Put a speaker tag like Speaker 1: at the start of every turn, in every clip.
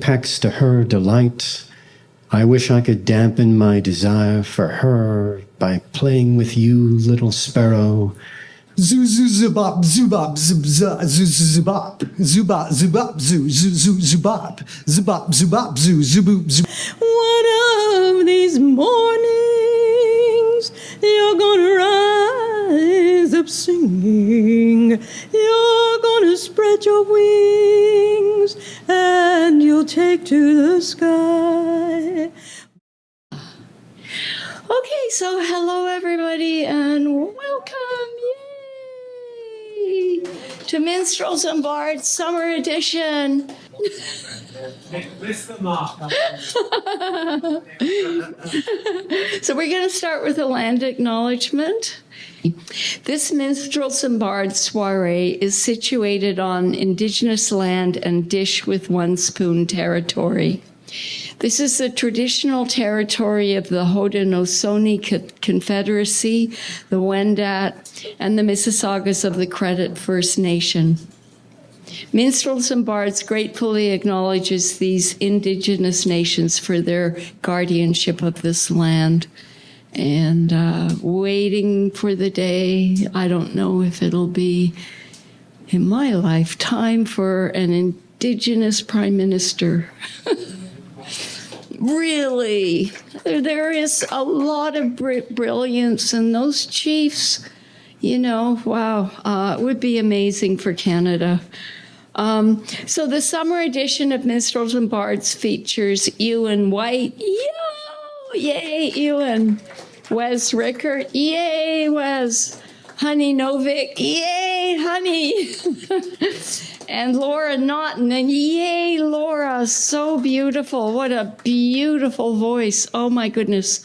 Speaker 1: pecks to her delight. I wish I could dampen my desire for her by playing with you, little sparrow.
Speaker 2: Zoo-zoo-zubop, zubop, zub-za, zoo-zoo-zubop, zubop, zubop, zoo-zoo-zubop, zubop, zubop, zoo-zooboop, zoo.
Speaker 3: One of these mornings, you're gonna rise up singing. You're gonna spread your wings, and you'll take to the sky. Okay, so hello everybody, and welcome, yay, to Minstrels and Bards Summer Edition.
Speaker 4: List them up.
Speaker 3: So we're going to start with a land acknowledgement. This Minstrels and Bards soiree is situated on Indigenous land and Dish with One Spoon territory. This is the traditional territory of the Haudenosaunee Confederacy, the Wendat, and the Mississaugas of the Credit First Nation. Minstrels and Bards gratefully acknowledges these Indigenous nations for their guardianship of this land. And waiting for the day, I don't know if it'll be in my lifetime, for an Indigenous Prime Minister. Really, there is a lot of brilliance, and those chiefs, you know, wow, it would be amazing for Canada. So the summer edition of Minstrels and Bards features Ewan Whyte, yay, Ewan. Wes Rickert, yay, Wes. Honey Novick, yay, honey. And Laura Notton, and yay, Laura, so beautiful. What a beautiful voice. Oh my goodness.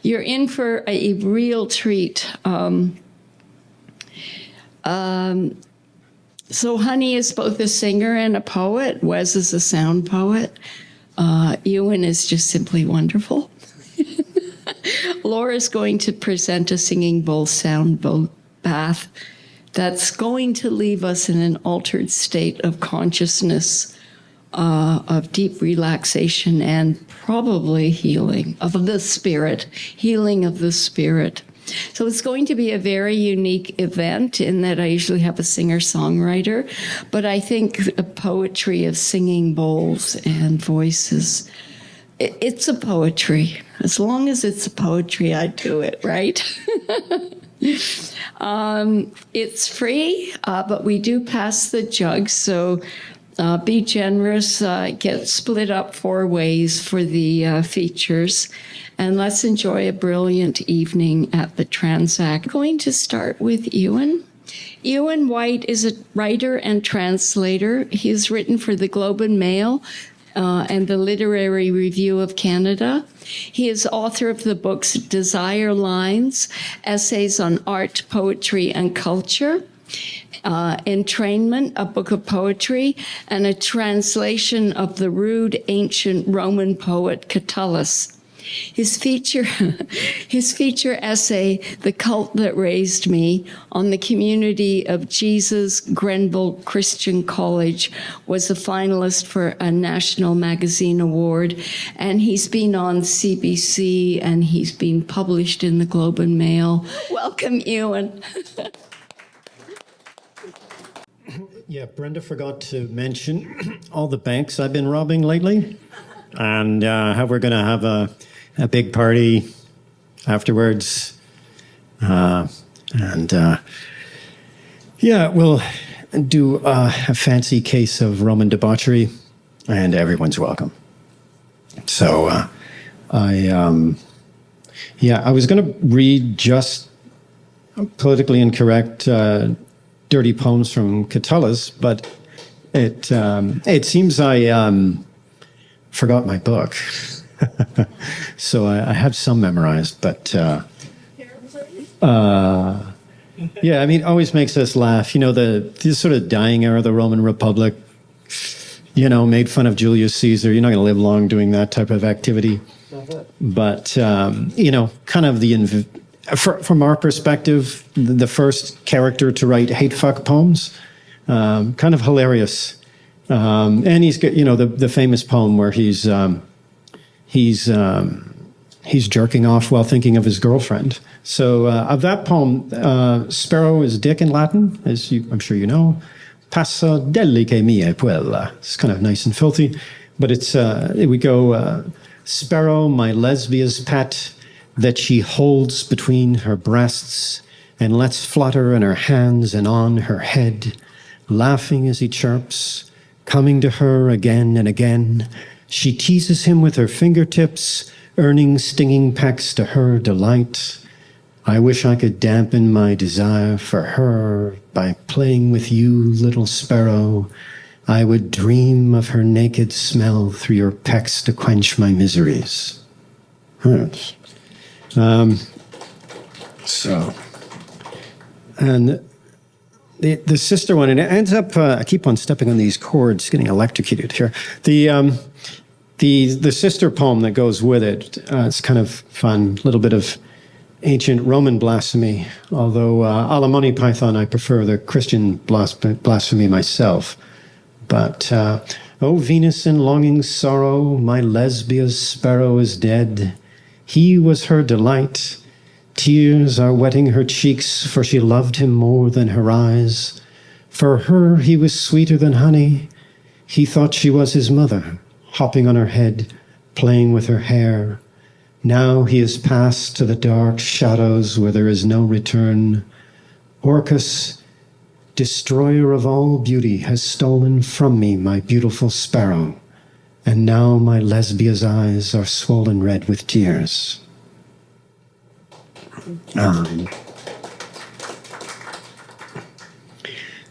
Speaker 3: You're in for a real treat. So Honey is both a singer and a poet. Wes is a sound poet. Ewan is just simply wonderful. Laura's going to present a singing bowl sound bath that's going to leave us in an altered state of consciousness, of deep relaxation, and probably healing of the spirit. So it's going to be a very unique event in that I usually have a singer-songwriter, but I think the poetry of singing bowls and voices, it's a poetry. As long as it's a poetry, I do it, right? It's free, but we do pass the jug, so be generous. Get split up 4 ways for the features, and let's enjoy a brilliant evening at the Tranzac. I'm going to start with Ewan. Ewan Whyte is a writer and translator. He has written for the Globe and Mail and the Literary Review of Canada. He is author of the books Desire Lines, Essays on Art, Poetry, and Culture, Entrainment, a book of poetry, and a translation of the rude ancient Roman poet Catullus. His feature essay, The Cult That Raised Me, on the community of Jesus Grenville Christian College, was a finalist for a National Magazine Award, and he's been on CBC, and he's been published in the Globe and Mail. Welcome, Ewan.
Speaker 1: Yeah, Brenda forgot to mention all the banks I've been robbing lately, and how we're going to have a big party afterwards. Yeah, we'll do a fancy case of Roman debauchery, and everyone's welcome. So I was going to read just politically incorrect dirty poems from Catullus, but it seems I forgot my book. So I have some memorized, but yeah, I mean, it always makes us laugh. You know, the sort of dying era of the Roman Republic, you know, made fun of Julius Caesar. You're not going to live long doing that type of activity. But, you know, kind of from our perspective, the first character to write hate fuck poems, kind of hilarious. And he's got, the famous poem where he's jerking off while thinking of his girlfriend. So of that poem, sparrow is dick in Latin, as I'm sure you know. Passa delice mie puella. It's kind of nice and filthy, but we go, sparrow, my lesbia's pet, that she holds between her breasts and lets flutter in her hands and on her head, laughing as he chirps, coming to her again and again. She teases him with her fingertips, earning stinging pecks to her delight. I wish I could dampen my desire for her by playing with you, little sparrow. I would dream of her naked smell through your pecks to quench my miseries. Right. And the sister one, and it ends up, I keep on stepping on these chords, getting electrocuted here. The sister poem that goes with it, it's kind of fun, a little bit of ancient Roman blasphemy, although a la Monty Python, I prefer the Christian blasphemy myself. But, O Venus in longing sorrow, my Lesbia's sparrow is dead. He was her delight. Tears are wetting her cheeks, for she loved him more than her eyes. For her he was sweeter than honey. He thought she was his mother, hopping on her head, playing with her hair. Now he is passed to the dark shadows where there is no return. Orcus, destroyer of all beauty, has stolen from me my beautiful sparrow, and now my Lesbia's eyes are swollen red with tears. And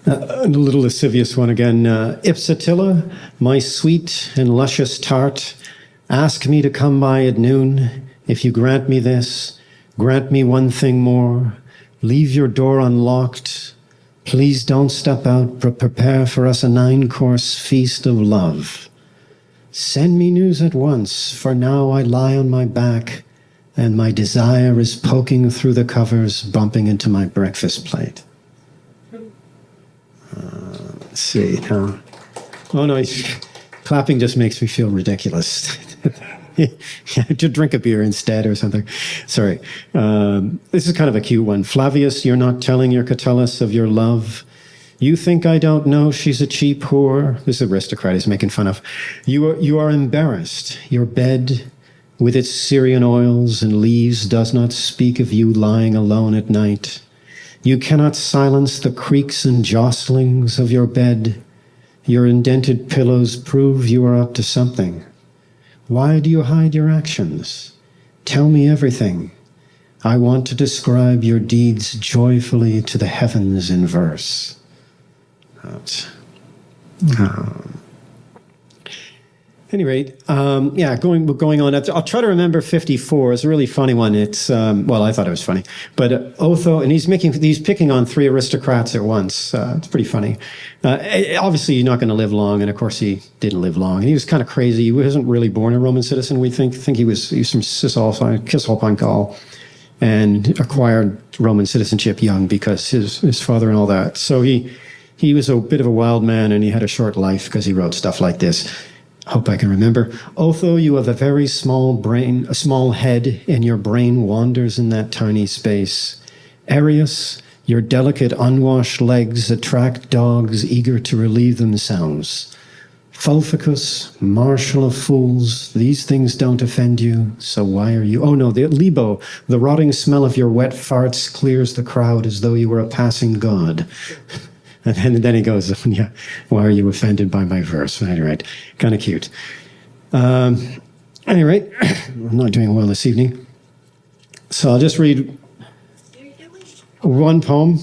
Speaker 1: a little lascivious one again. Ipsatilla, my sweet and luscious tart, ask me to come by at noon. If you grant me this, grant me one thing more. Leave your door unlocked. Please don't step out, but prepare for us a 9-course feast of love. Send me news at once, for now I lie on my back, and my desire is poking through the covers, bumping into my breakfast plate. Let's see. Oh no, clapping just makes me feel ridiculous. To drink a beer instead or something. Sorry. This is kind of a cute one. Flavius, you're not telling your Catullus of your love. You think I don't know she's a cheap whore? This aristocrat is making fun of. You are embarrassed. Your bed, with its Syrian oils and leaves, does not speak of you lying alone at night. You cannot silence the creaks and jostlings of your bed. Your indented pillows prove you are up to something. Why do you hide your actions? Tell me everything. I want to describe your deeds joyfully to the heavens in verse. Any rate, going on. I'll try to remember 54. It's a really funny one. It's I thought it was funny, but Otho, and he's picking on 3 aristocrats at once. It's pretty funny. Obviously, you're not going to live long, and of course, he didn't live long. And he was kind of crazy. He wasn't really born a Roman citizen. We think he was from Cisalpine Gaul, and acquired Roman citizenship young because his father and all that. So he was a bit of a wild man, and he had a short life because he wrote stuff like this. Hope I can remember. Otho, you have a very small brain, a small head, and your brain wanders in that tiny space. Arius, your delicate unwashed legs attract dogs eager to relieve themselves. Fulficus, marshal of fools, these things don't offend you, so why are you... Oh no, the Libo, the rotting smell of your wet farts clears the crowd as though you were a passing god. And then he goes, yeah, why are you offended by my verse? Anyway, kind of cute. Anyway, I'm not doing well this evening. So I'll just read one poem,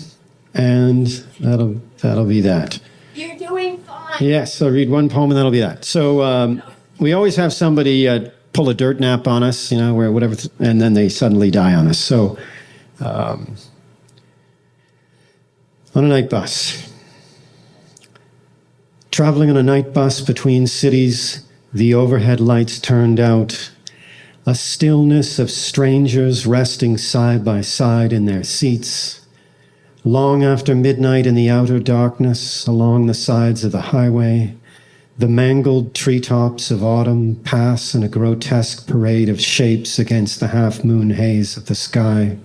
Speaker 1: and that'll be that.
Speaker 3: You're doing fine.
Speaker 1: Yes, I'll read one poem, and that'll be that. So we always have somebody pull a dirt nap on us, where whatever, and then they suddenly die on us. So on a night bus. Traveling on a night bus between cities, the overhead lights turned out, a stillness of strangers resting side by side in their seats. Long after midnight in the outer darkness, along the sides of the highway, The mangled treetops of autumn pass in a grotesque parade of shapes against the half-moon haze of the sky.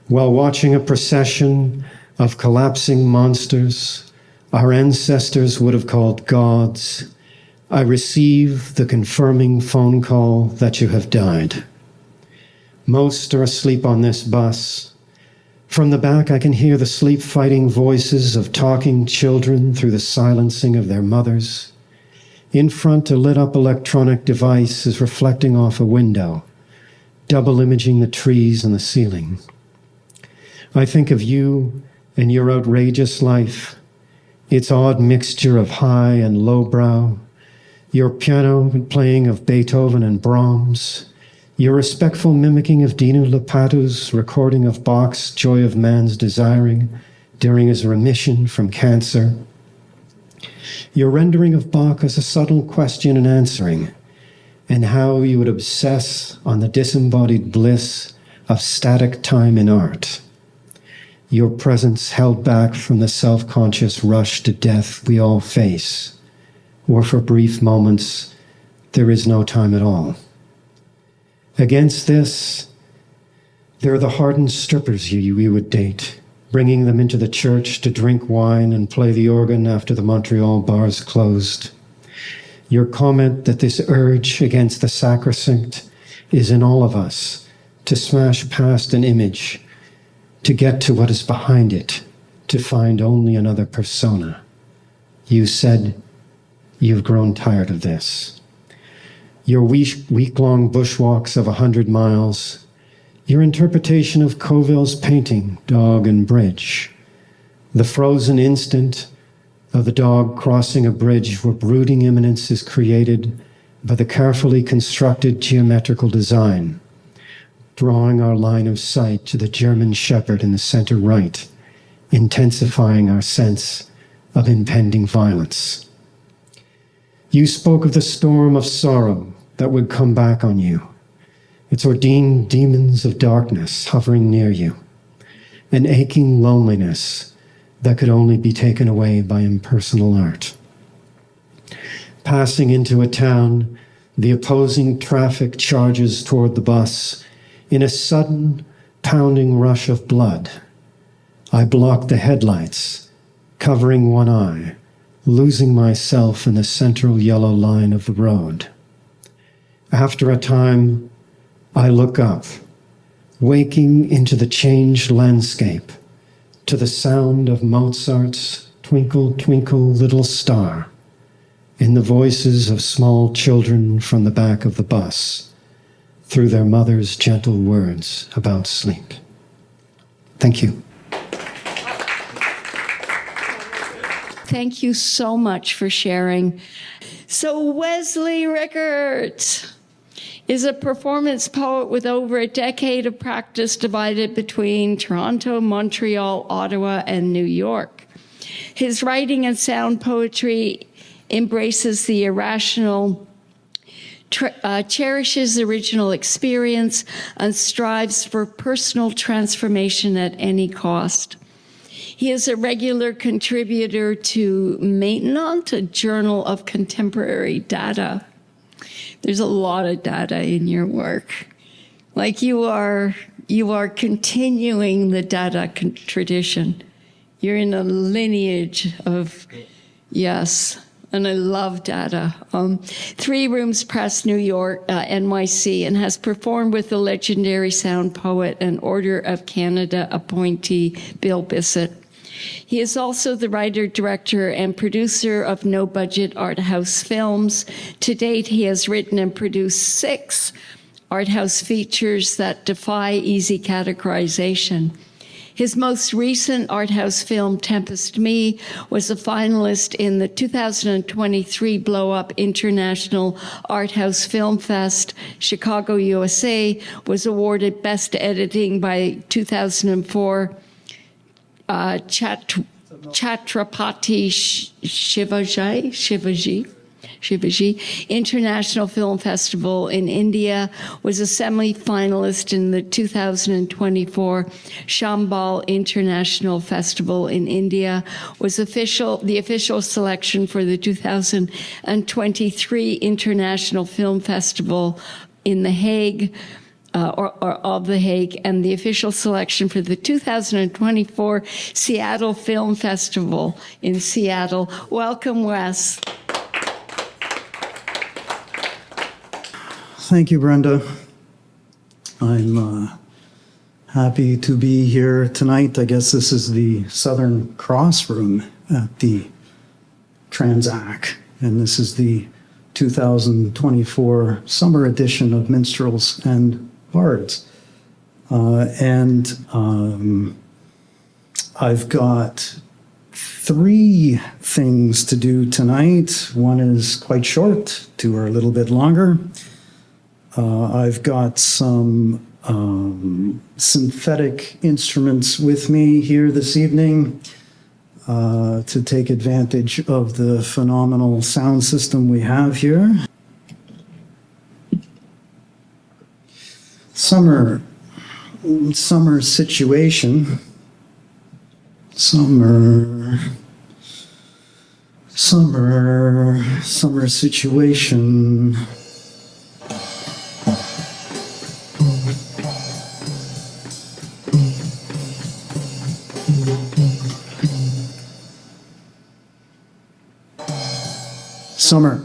Speaker 1: While watching a procession of collapsing monsters our ancestors would have called gods, I receive the confirming phone call that you have died. Most are asleep on this bus. From the back, I can hear the sleep-fighting voices of talking children through the silencing of their mothers. In front, a lit-up electronic device is reflecting off a window, double-imaging the trees and the ceiling. I think of you and your outrageous life, its odd mixture of high and lowbrow, your piano playing of Beethoven and Brahms, your respectful mimicking of Dinu Lopatu's recording of Bach's Joy of Man's Desiring during his remission from cancer, your rendering of Bach as a subtle question and answering, and how you would obsess on the disembodied bliss of static time in art. Your presence held back from the self-conscious rush to death we all face, or for brief moments, there is no time at all. Against this, there are the hardened strippers you would date, bringing them into the church to drink wine and play the organ after the Montreal bars closed. Your comment that this urge against the sacrosanct is in all of us, to smash past an image, to get to what is behind it, to find only another persona. You said you've grown tired of this. Your week-long bushwalks of 100 miles, your interpretation of Coville's painting, Dog and Bridge, the frozen instant of the dog crossing a bridge where brooding imminence is created by the carefully constructed geometrical design, drawing our line of sight to the German shepherd in the center right, intensifying our sense of impending violence. You spoke of the storm of sorrow that would come back on you, its ordained demons of darkness hovering near you, an aching loneliness that could only be taken away by impersonal art. Passing into a town, the opposing traffic charges toward the bus in a sudden, pounding rush of blood. I block the headlights, covering one eye, losing myself in the central yellow line of the road. After a time, I look up, waking into the changed landscape, to the sound of Mozart's Twinkle, Twinkle, Little Star, in the voices of small children from the back of the bus, through their mother's gentle words about sleep. Thank you.
Speaker 3: Thank you so much for sharing. So Wes Rickert is a performance poet with over a decade of practice divided between Toronto, Montreal, Ottawa, and New York. His writing and sound poetry embraces the irrational, cherishes original experience, and strives for personal transformation at any cost. He is a regular contributor to Maintenance, a journal of contemporary data. There's a lot of data in your work. Like you are continuing the data tradition. You're in a lineage of, yes, and I love data. Three Rooms Press, New York, NYC, and has performed with the legendary sound poet and Order of Canada appointee Bill Bissett. He is also the writer, director, and producer of no-budget art house films. To date, he has written and produced 6 art house features that defy easy categorization. His most recent art house film, Tempest Me, was a finalist in the 2023 Blow Up International Art House Film Fest. Chicago, USA, was awarded Best Editing by 2004 Chhatrapati Shivaji Shivaji International Film Festival in India, was a semi-finalist in the 2024 Shambhala International Festival in India, was the official selection for the 2023 International Film Festival in The Hague, or of The Hague, and the official selection for the 2024 Seattle Film Festival in Seattle. Welcome, Wes.
Speaker 2: Thank you, Brenda. I'm happy to be here tonight. I guess this is the Southern Cross Room at the Tranzac, and this is the 2024 summer edition of Minstrels and Bards. I've got 3 things to do tonight. One is quite short, 2 are a little bit longer. I've got some synthetic instruments with me here this evening to take advantage of the phenomenal sound system we have here. Summer situation. Summer situation. Summer.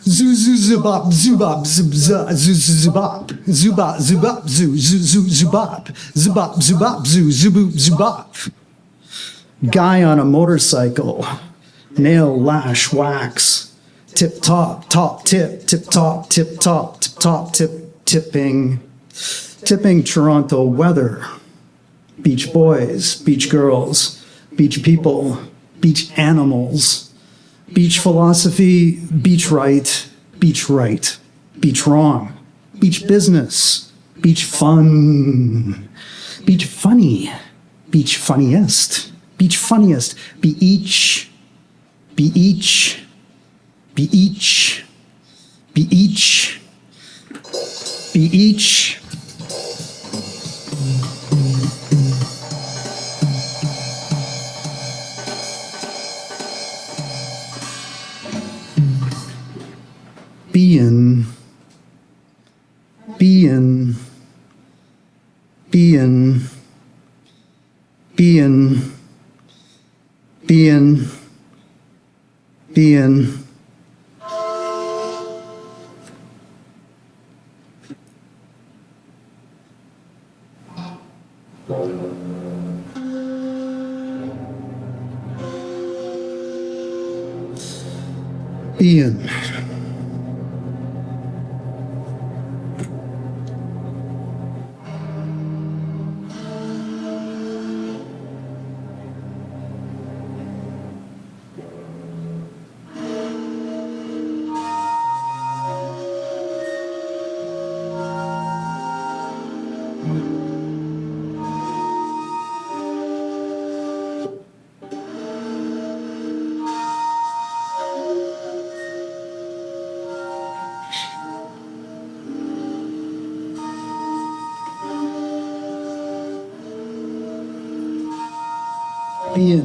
Speaker 2: Zoo zoo zubop zubop zub za zoo zubop zubop zubop zoo zoo zubop zubop zubop zoo zubu zubop. Guy on a motorcycle, nail lash wax, tip top top tip tip top tip top tip top tip tipping Toronto weather. Beach boys, beach girls, beach people, beach animals. Beach philosophy, beach right, beach wrong, beach business, beach fun, beach funny, beach funniest, be each, be each, be each, be each, be each. Being,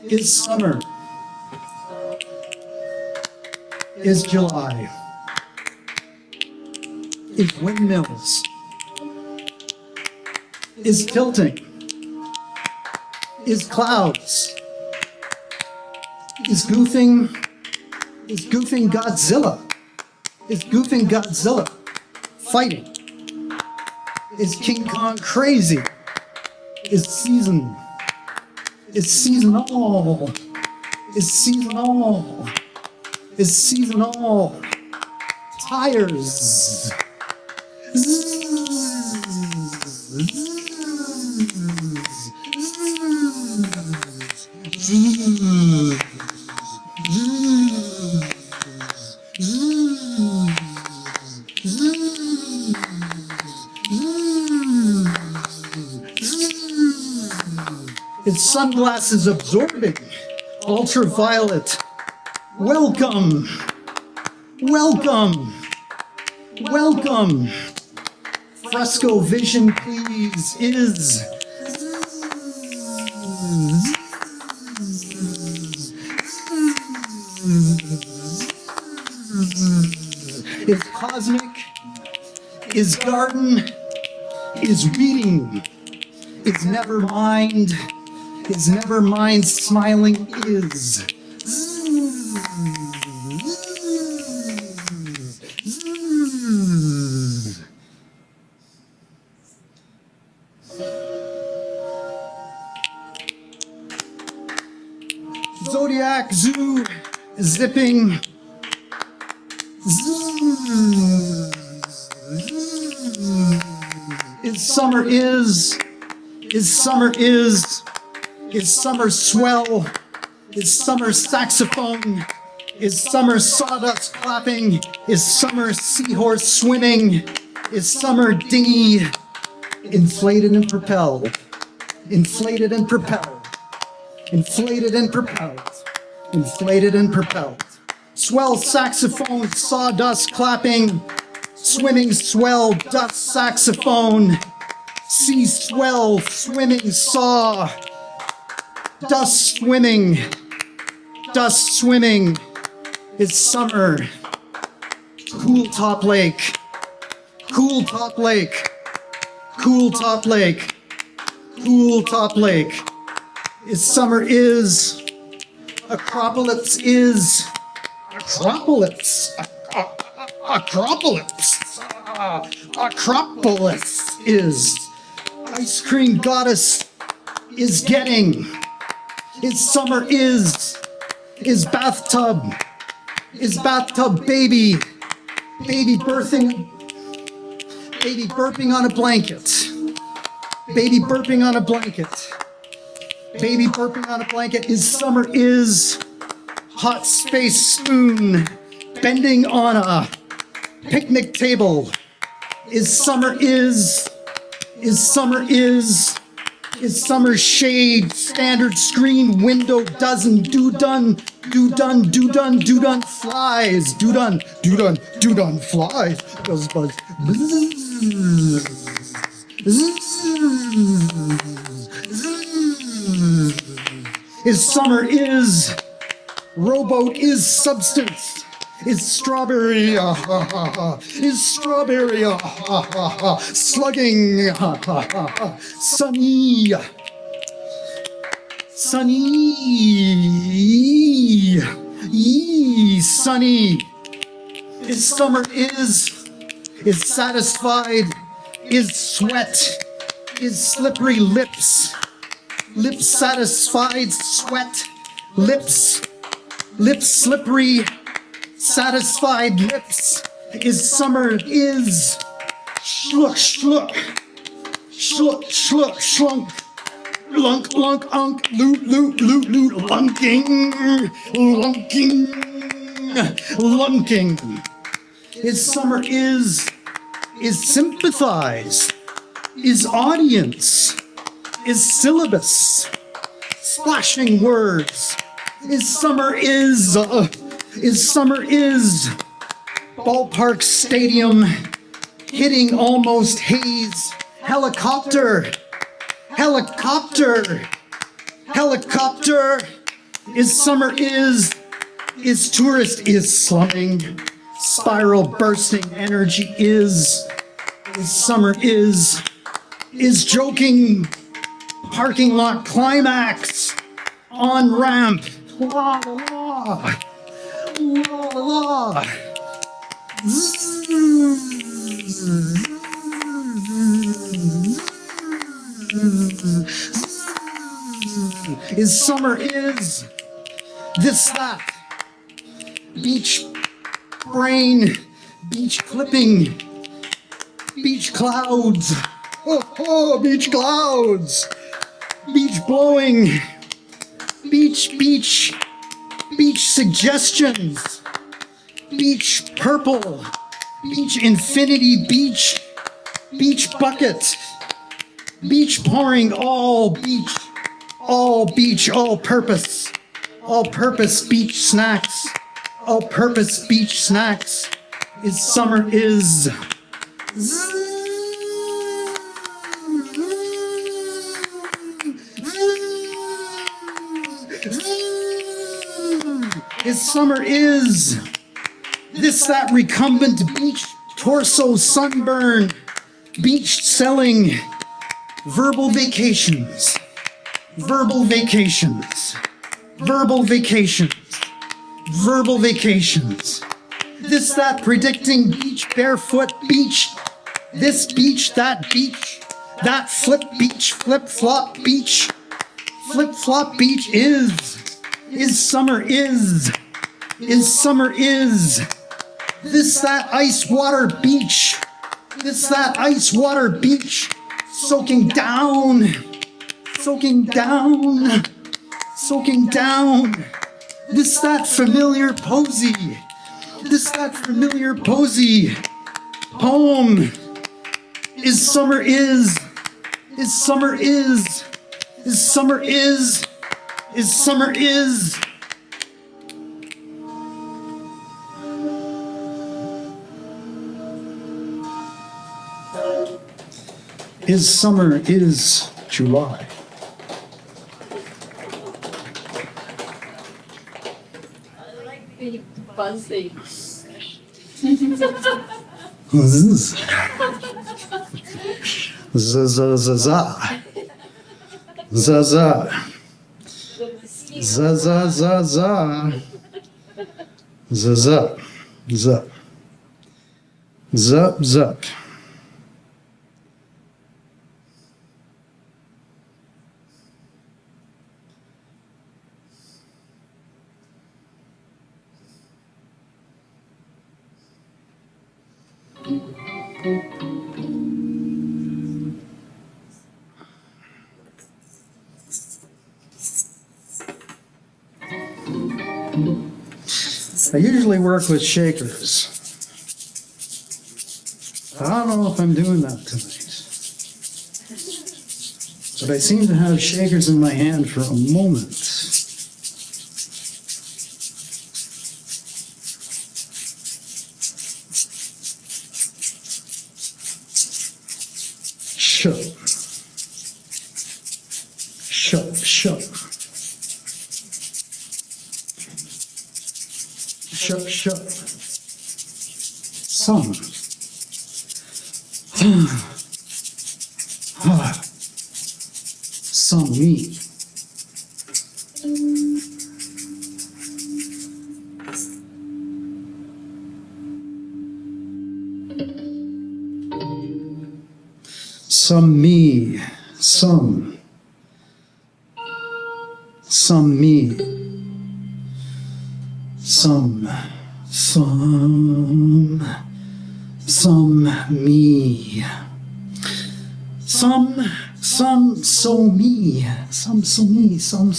Speaker 2: is summer, is July, is windmills, is tilting, is clouds, is goofing Godzilla, fighting, is King Kong crazy, is seasonal, is seasonal. Is seasonal. Tires. Its sunglasses absorbing ultraviolet. Welcome. Welcome. Welcome. Fresco vision, please, is. Is cosmic, is garden, is reading, is never mind smiling is. Zodiac zoo zipping. Is summer swell, is summer saxophone, is summer sawdust clapping, is summer seahorse swimming, is summer dinghy inflated and propelled, inflated and propelled, inflated and propelled, inflated and propelled. Swell saxophone, sawdust clapping, swimming swell, dust saxophone, sea swell, swimming saw, dust swimming, it's summer, cool top lake, cool top lake, cool top lake, cool top lake, it's summer is, Acropolis is, Acropolis, Acropolis, Acropolis is, ice cream goddess is getting, its summer is bathtub baby birthing, baby burping on a blanket, baby burping on a blanket, baby burping on a blanket, is summer is, hot space spoon bending on a picnic table, is summer shade, standard screen, window, dozen, do done, flies, do done, flies, buzz, buzz, is summer is, rowboat is substance, is strawberry, is strawberry, slugging, sunny, sunny, is summer is satisfied, is sweat, is slippery lips satisfied, sweat, lips slippery, satisfied lips, is summer is, schlunk, lunk, unk, loot, lunking, is summer is sympathize, is audience, is syllabus, splashing words, is summer is ballpark stadium, hitting almost haze, helicopter, is summer is tourist is slumming, spiral bursting energy is summer is joking, parking lot climax, on ramp, la la la la. Is summer is this, that. Beach brain, beach clipping, beach clouds. Oh, beach clouds. Beach blowing, beach suggestions, beach purple, beach infinity, beach bucket, beach pouring, all beach, all purpose beach snacks, all purpose beach snacks. Is summer is. Is summer is. This, that recumbent beach torso sunburn, beach selling, verbal vacations, verbal vacations, verbal vacations, verbal vacations. This, that predicting beach barefoot beach, this beach, that flip beach, flip flop beach is summer is summer is. This, that ice water beach, this, that ice water beach, soaking down, soaking down, soaking down. This, that familiar posy, this, that familiar posy. Poem is summer is summer is summer is summer is. Is summer is July.
Speaker 3: Fuzzy.
Speaker 2: Zaza. Zaza. Zaza. Zaza. Zaza. Zup. Zup. Zup. I usually work with shakers. I don't know if I'm doing that tonight. But I seem to have shakers in my hand for a moment. Shut. Shut. Shut. Shut, shut. Some. Some me. Some me. Some. Some me. Some me, so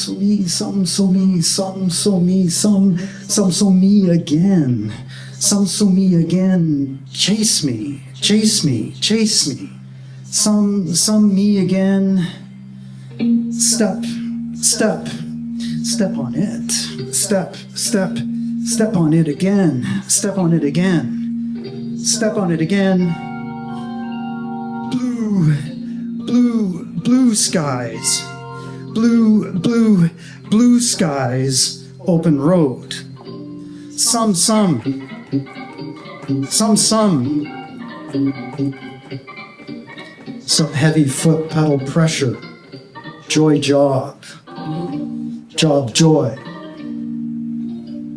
Speaker 2: me again, so me again, chase me, some me again, step on it, step on it again, step on it again, blue skies, blue skies, open road, some, heavy foot pedal pressure, joy, joy,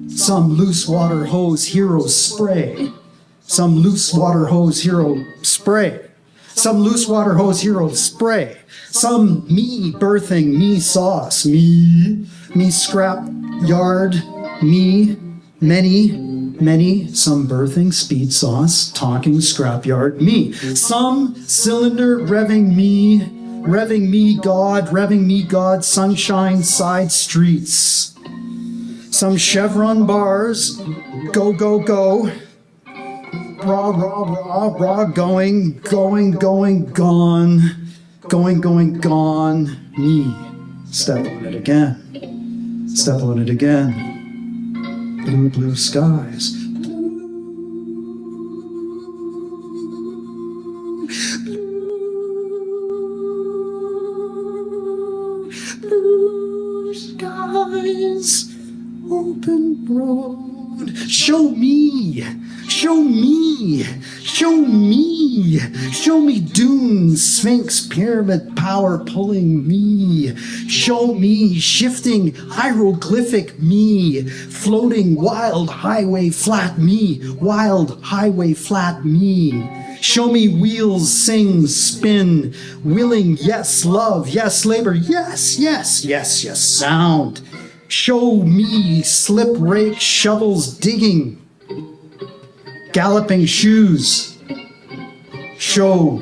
Speaker 2: some loose water hose hero spray, some loose water hose hero spray, Some loose water hose hero spray. Some me birthing, me sauce, me scrap yard, me, many, some birthing, speed sauce, talking, scrapyard, me. Some cylinder revving me God, sunshine, side streets. Some chevron bars, go, raw, going, gone, me. Step on it again. Blue skies. Blue skies. Open road. Show me dune, sphinx, pyramid power pulling me. Show me shifting hieroglyphic me, floating wild highway flat me. Show me wheels sing, spin, willing, yes, love, yes, labor, yes, sound. Show me slip rake, shovels digging, galloping shoes. Show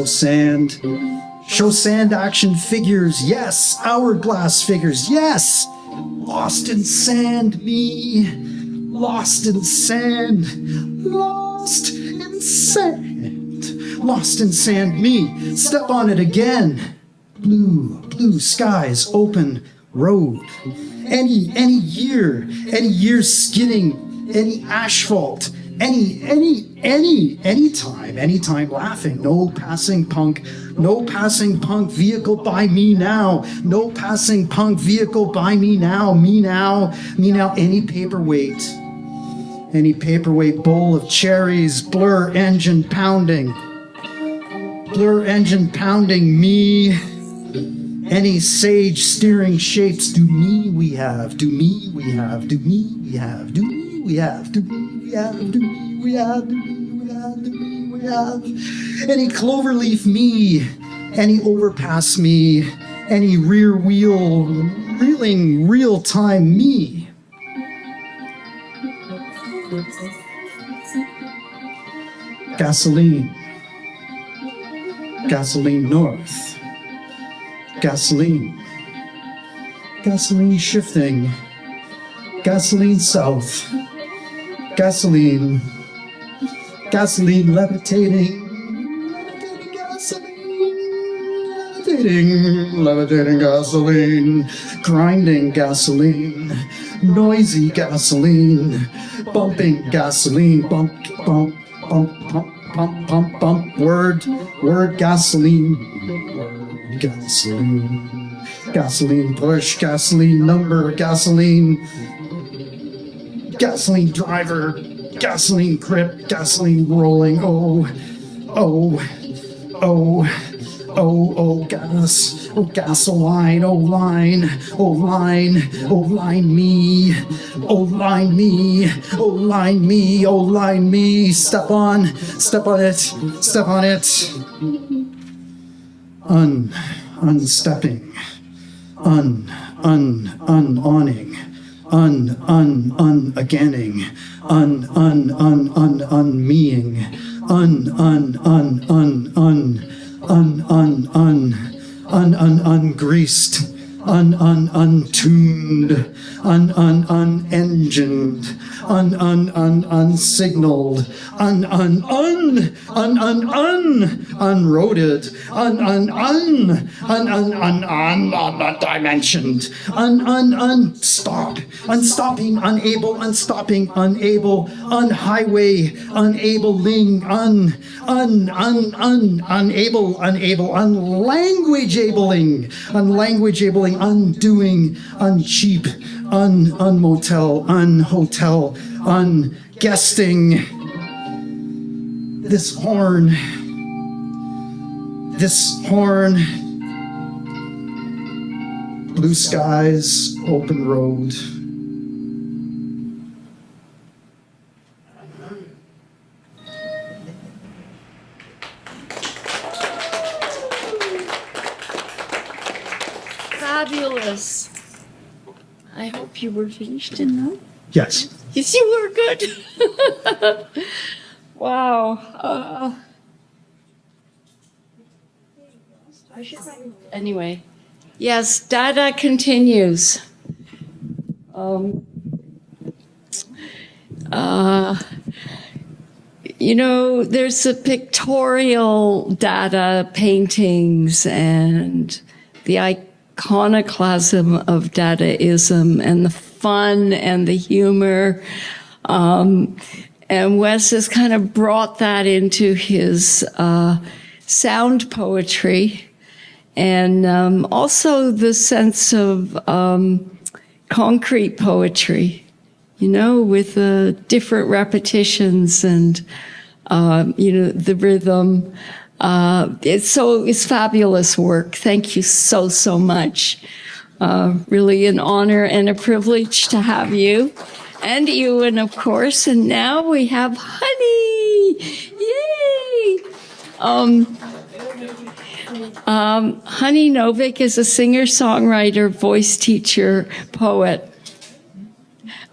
Speaker 2: sand action figures, yes, hourglass figures, yes. Lost in sand me, lost in sand me. Step on it again. Blue skies, open road. Any year skidding, any asphalt, anytime laughing. No passing punk vehicle by me now. No passing punk vehicle by me now. Me now. Any paperweight bowl of cherries, blur engine pounding me. Any sage steering shapes, do me we have. Any cloverleaf me, any overpass me, any rear wheel reeling real time me. Gasoline north. Gasoline shifting. Gasoline south. Gasoline levitating. Levitating gasoline. Grinding gasoline. Noisy gasoline. Bumping gasoline. Bump. Word gasoline. Gasoline push, gasoline number, gasoline driver, gasoline grip, gasoline rolling, gas, gasoline, line me, step on it, unstepping, unawning, unaganing, unmeing, ungreased, untuned, unengined, unsignaled, unroaded, undimensioned, unstopping, unable, unstopping, unable, unhighway, unabling, unable, unlanguageabling, undoing, uncheap, unmotel, unhotel, unguesting. This horn, blue skies, open road.
Speaker 3: fabulous. I hope you were finished in that.
Speaker 2: Yes.
Speaker 3: Yes, you were good. Wow. Anyway, yes, Dada continues. There's the pictorial Dada paintings and the iconoclasm of Dadaism and the fun and the humor. And Wes has kind of brought that into his sound poetry, and also the sense of concrete poetry, with different repetitions and, the rhythm. It's fabulous work. Thank you so much. Really an honor and a privilege to have you. And Ewan, of course. And now we have Honey. Yay! Honey Novick is a singer-songwriter, voice teacher, poet.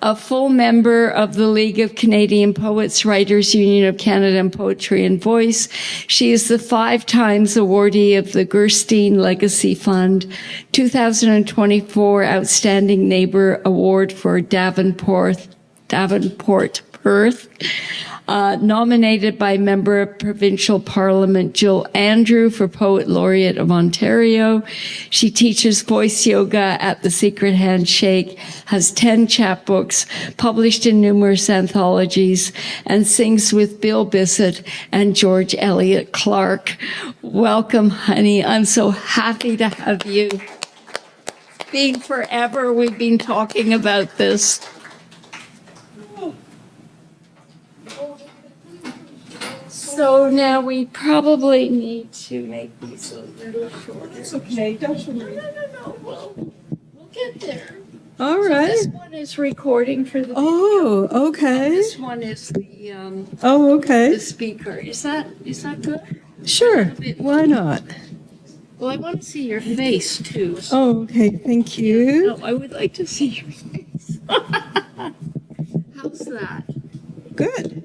Speaker 3: A full member of the League of Canadian Poets, Writers, Union of Canada, and Poetry and Voice. She is the 5 times awardee of the Gerstein Legacy Fund, 2024 Outstanding Neighbor Award for Davenport, Perth. Nominated by Member of Provincial Parliament Jill Andrew for Poet Laureate of Ontario. She teaches voice yoga at The Secret Handshake, has 10 chapbooks, published in numerous anthologies, and sings with Bill Bissett and George Eliot Clark. Welcome, Honey. I'm so happy to have you. Being forever, we've been talking about this. So now we probably need to make these a little shorter.
Speaker 5: It's okay, don't worry.
Speaker 3: No. We'll get there.
Speaker 5: All
Speaker 3: So
Speaker 5: right.
Speaker 3: this one is recording for the video.
Speaker 5: Oh,
Speaker 3: And
Speaker 5: okay.
Speaker 3: this one is the
Speaker 5: Oh, okay.
Speaker 3: the speaker. Is that good?
Speaker 5: Sure. Why not?
Speaker 3: Well, I want to see your face too. So
Speaker 5: Oh, okay. Thank you.
Speaker 3: no, I would like to see your face. How's that?
Speaker 5: Good.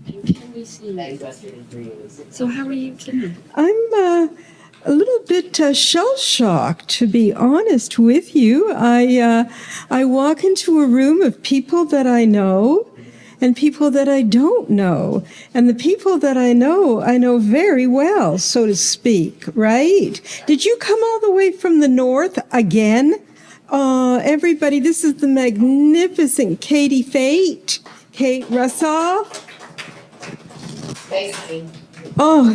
Speaker 3: And can we see you? So how are you tonight?
Speaker 5: I'm a little bit shell-shocked, to be honest with you. I walk into a room of people that I know and people that I don't know. And the people that I know very well, so to speak, right? Did you come all the way from the north again? Everybody, this is the magnificent Katie Fate, Kate Russell. Oh,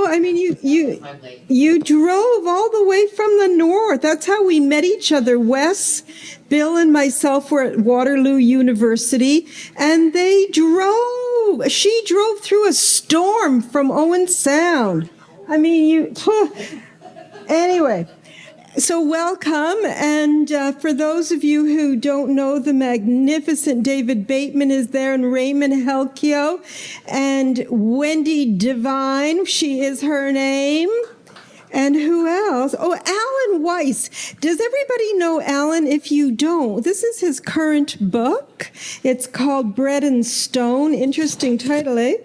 Speaker 5: I mean, you drove all the way from the north. That's how we met each other. Wes, Bill, and myself were at Waterloo University, and she drove through a storm from Owen Sound. I mean, anyway. So welcome, and for those of you who don't know, the magnificent David Bateman is there, and Raymond Helkio, and Wendy Devine, she is her name. And who else? Oh, Alan Weiss. Does everybody know Alan? If you don't, this is his current book. It's called Bread and Stone. Interesting title, eh?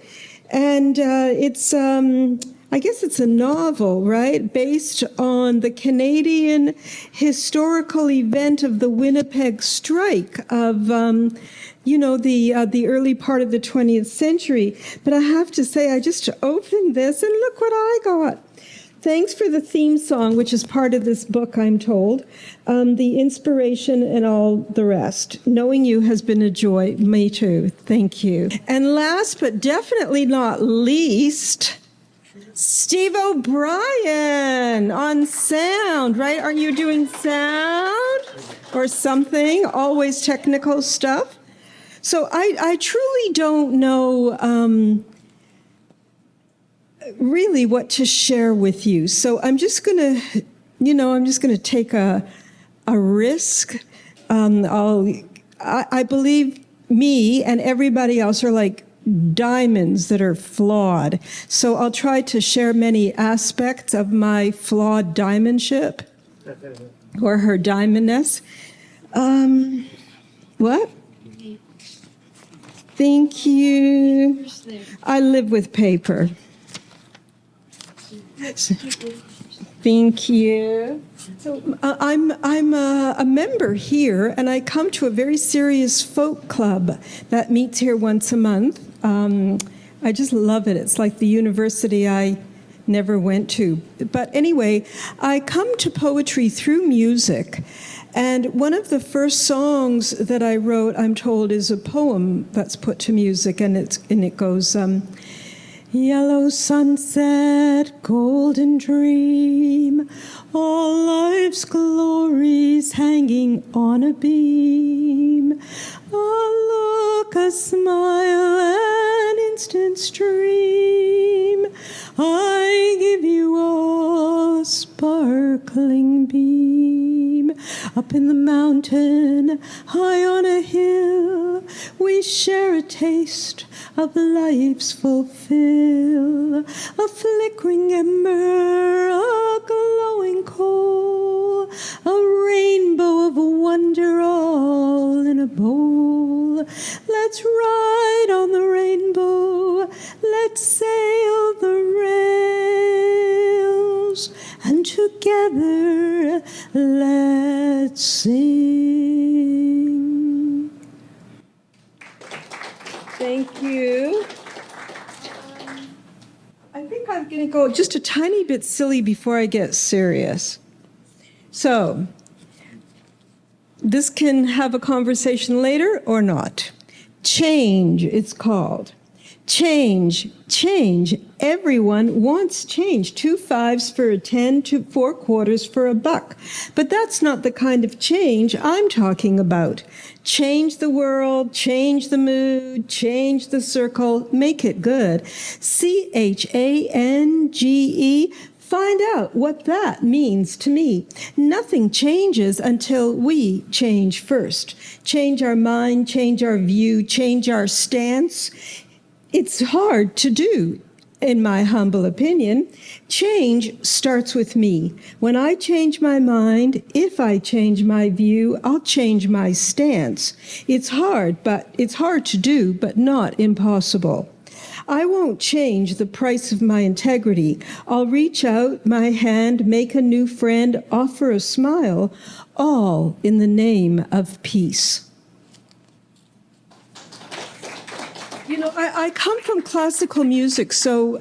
Speaker 5: And I guess it's a novel, right? Based on the Canadian historical event of the Winnipeg strike of, the early part of the 20th century. But I have to say, I just opened this and look what I got. Thanks for the theme song, which is part of this book, I'm told. The inspiration and all the rest. Knowing you has been a joy. Me too. Thank you. And last but definitely not least, Steve O'Brien on sound, right? Aren't you doing sound or something? Always technical stuff. So I truly don't know really what to share with you. So I'm just gonna take a risk. I believe me and everybody else are like diamonds that are flawed. So I'll try to share many aspects of my flawed diamondship. or her diamondess. What? Thank you. I live with paper. Thank you. So I'm a member here, and I come to a very serious folk club that meets here once a month. I just love it. It's like the university I never went to. But anyway, I come to poetry through music. And one of the first songs that I wrote, I'm told, is a poem that's put to music, and it goes, yellow sunset, golden dream, all life's glories hanging on a beam. A look, a smile, an instant stream. I give you all a sparkling beam. Up in the mountain, high on a hill, we share a taste of life's fulfill. A flickering ember, a glowing coal, a rainbow of wonder all in a bowl. Let's ride on the rainbow, let's sail the rails, and together let's sing. Thank you. I think I'm going to go just a tiny bit silly before I get serious. So, this can have a conversation later or not. Change, it's called. Change, change. Everyone wants change. 2 5s for a 10, 4 quarters for a buck. But that's not the kind of change I'm talking about. Change the world, change the mood, change the circle, make it good. CHANGE. Find out what that means to me. Nothing changes until we change first. Change our mind, change our view, change our stance. It's hard to do, in my humble opinion. Change starts with me. When I change my mind, if I change my view, I'll change my stance. It's hard to do, but not impossible. I won't change the price of my integrity. I'll reach out my hand, make a new friend, offer a smile, all in the name of peace. You know, I come from classical music, so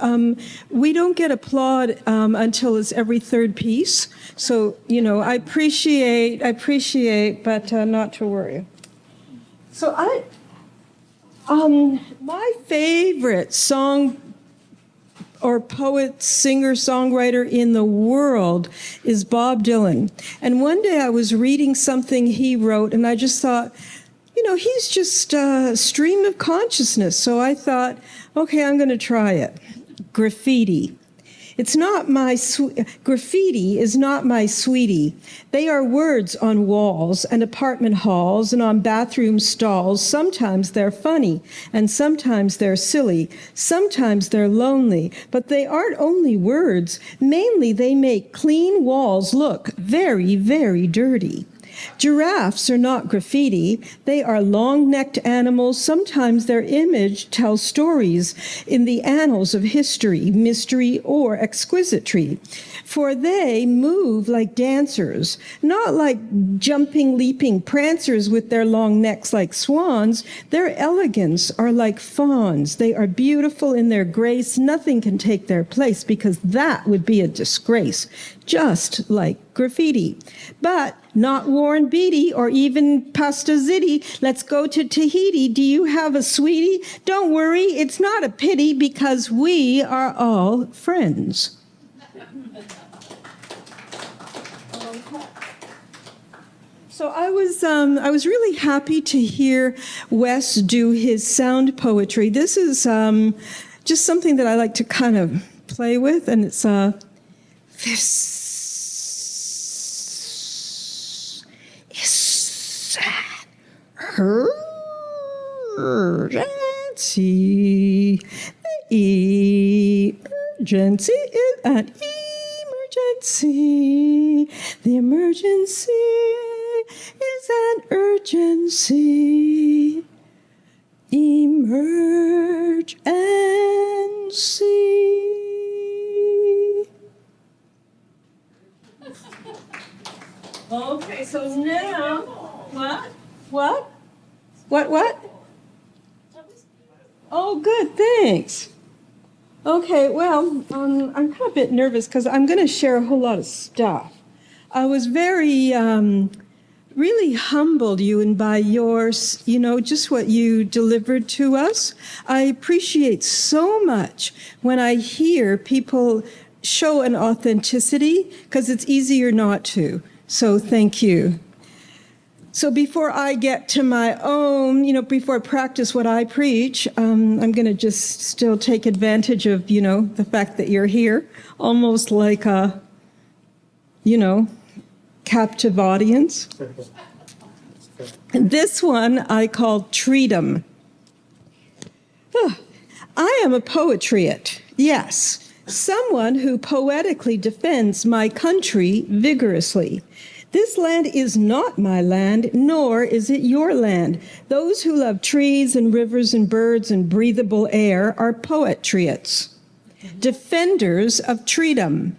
Speaker 5: we don't get applaud until it's every third piece. So, you know, I appreciate, but not to worry. So my favorite song or poet, singer, songwriter in the world is Bob Dylan. And one day I was reading something he wrote, and I just thought, you know, he's just a stream of consciousness. So I thought, okay, I'm going to try it. Graffiti. Graffiti is not my sweetie. They are words on walls and apartment halls and on bathroom stalls. Sometimes they're funny and sometimes they're silly. Sometimes they're lonely, but they aren't only words. Mainly they make clean walls look very, very dirty. Giraffes are not graffiti. They are long-necked animals. Sometimes their image tells stories in the annals of history, mystery, or exquisitry. For they move like dancers, not like jumping, leaping prancers with their long necks like swans. Their elegance are like fawns. They are beautiful in their grace. Nothing can take their place because that would be a disgrace, just like graffiti. But not Warren Beatty or even Pasta Ziti. Let's go to Tahiti. Do you have a sweetie? Don't worry, it's not a pity because we are all friends. So I was really happy to hear Wes do his sound poetry. This is just something that I like to kind of play with, and it's this is an urgency. The emergency is an emergency. The emergency is an urgency. Emerge and see. Okay, so now, what? Oh, good, thanks. Okay, well, I'm kind of a bit nervous because I'm going to share a whole lot of stuff. I was very, really humbled, Ewan, by yours, just what you delivered to us. I appreciate so much when I hear people show an authenticity because it's easier not to. So thank you. So before I get to my own, before I practice what I preach, I'm going to just still take advantage of, the fact that you're here, almost like a, captive audience. This one I call Treatum. I am a poetriot, yes, someone who poetically defends my country vigorously. This land is not my land, nor is it your land. Those who love trees and rivers and birds and breathable air are poetriots, defenders of Treatum.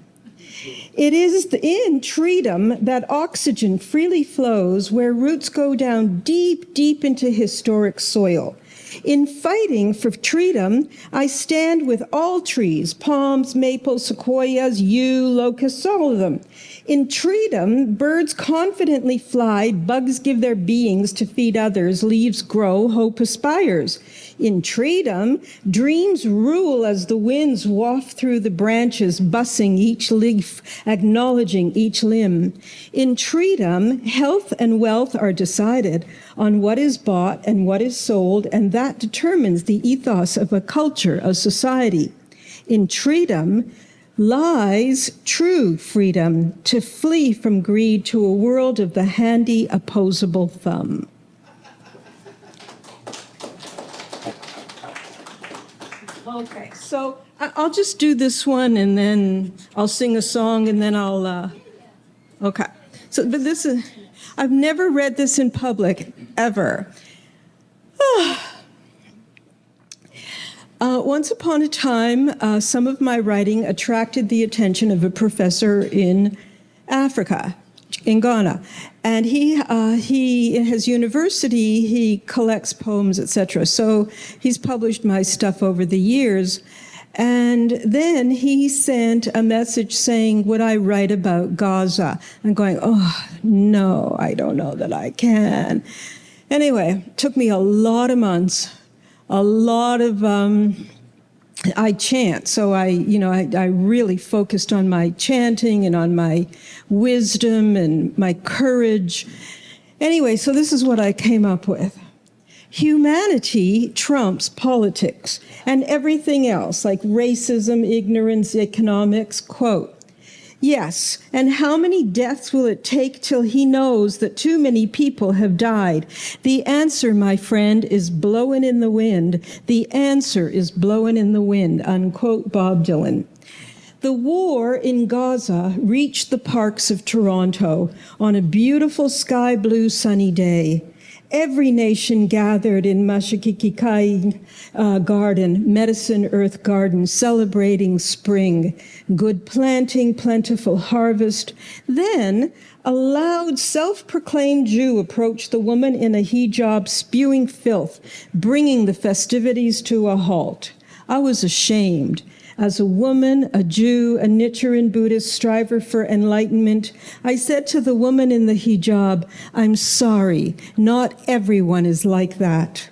Speaker 5: It is in Treatum that oxygen freely flows, where roots go down deep, deep into historic soil. In fighting for Treatum, I stand with all trees, palms, maples, sequoias, yew, locusts, all of them. In Treatum, birds confidently fly, bugs give their beings to feed others, leaves grow, hope aspires. In Treatum, dreams rule as the winds waft through the branches, bussing each leaf, acknowledging each limb. In Treatum, health and wealth are decided on what is bought and what is sold, and that determines the ethos of a culture, a society. In Treatum lies true freedom, to flee from greed to a world of the handy opposable thumb. Okay, so I'll just do this one and then I'll sing a song and then I'll, okay. So, but this is, I've never read this in public, ever. Once upon a time, some of my writing attracted the attention of a professor in Africa, in Ghana. And he in his university, he collects poems, etc. So he's published my stuff over the years. And then he sent a message saying, would I write about Gaza? I'm going, oh, no, I don't know that I can. Anyway, it took me a lot of months, a lot of, I chant, so I really focused on my chanting and on my wisdom and my courage. Anyway, so this is what I came up with. Humanity trumps politics and everything else, like racism, ignorance, economics. Quote, yes, and how many deaths will it take till he knows that too many people have died? The answer, my friend, is blowing in the wind. The answer is blowing in the wind, unquote Bob Dylan. The war in Gaza reached the parks of Toronto on a beautiful sky blue sunny day. Every nation gathered in Mashikikikai Garden, Medicine Earth Garden, celebrating spring, good planting, plentiful harvest. Then a loud, self-proclaimed Jew approached the woman in a hijab, spewing filth, bringing the festivities to a halt. I was ashamed. As a woman, a Jew, a Nichiren Buddhist striver for enlightenment, I said to the woman in the hijab, I'm sorry, not everyone is like that.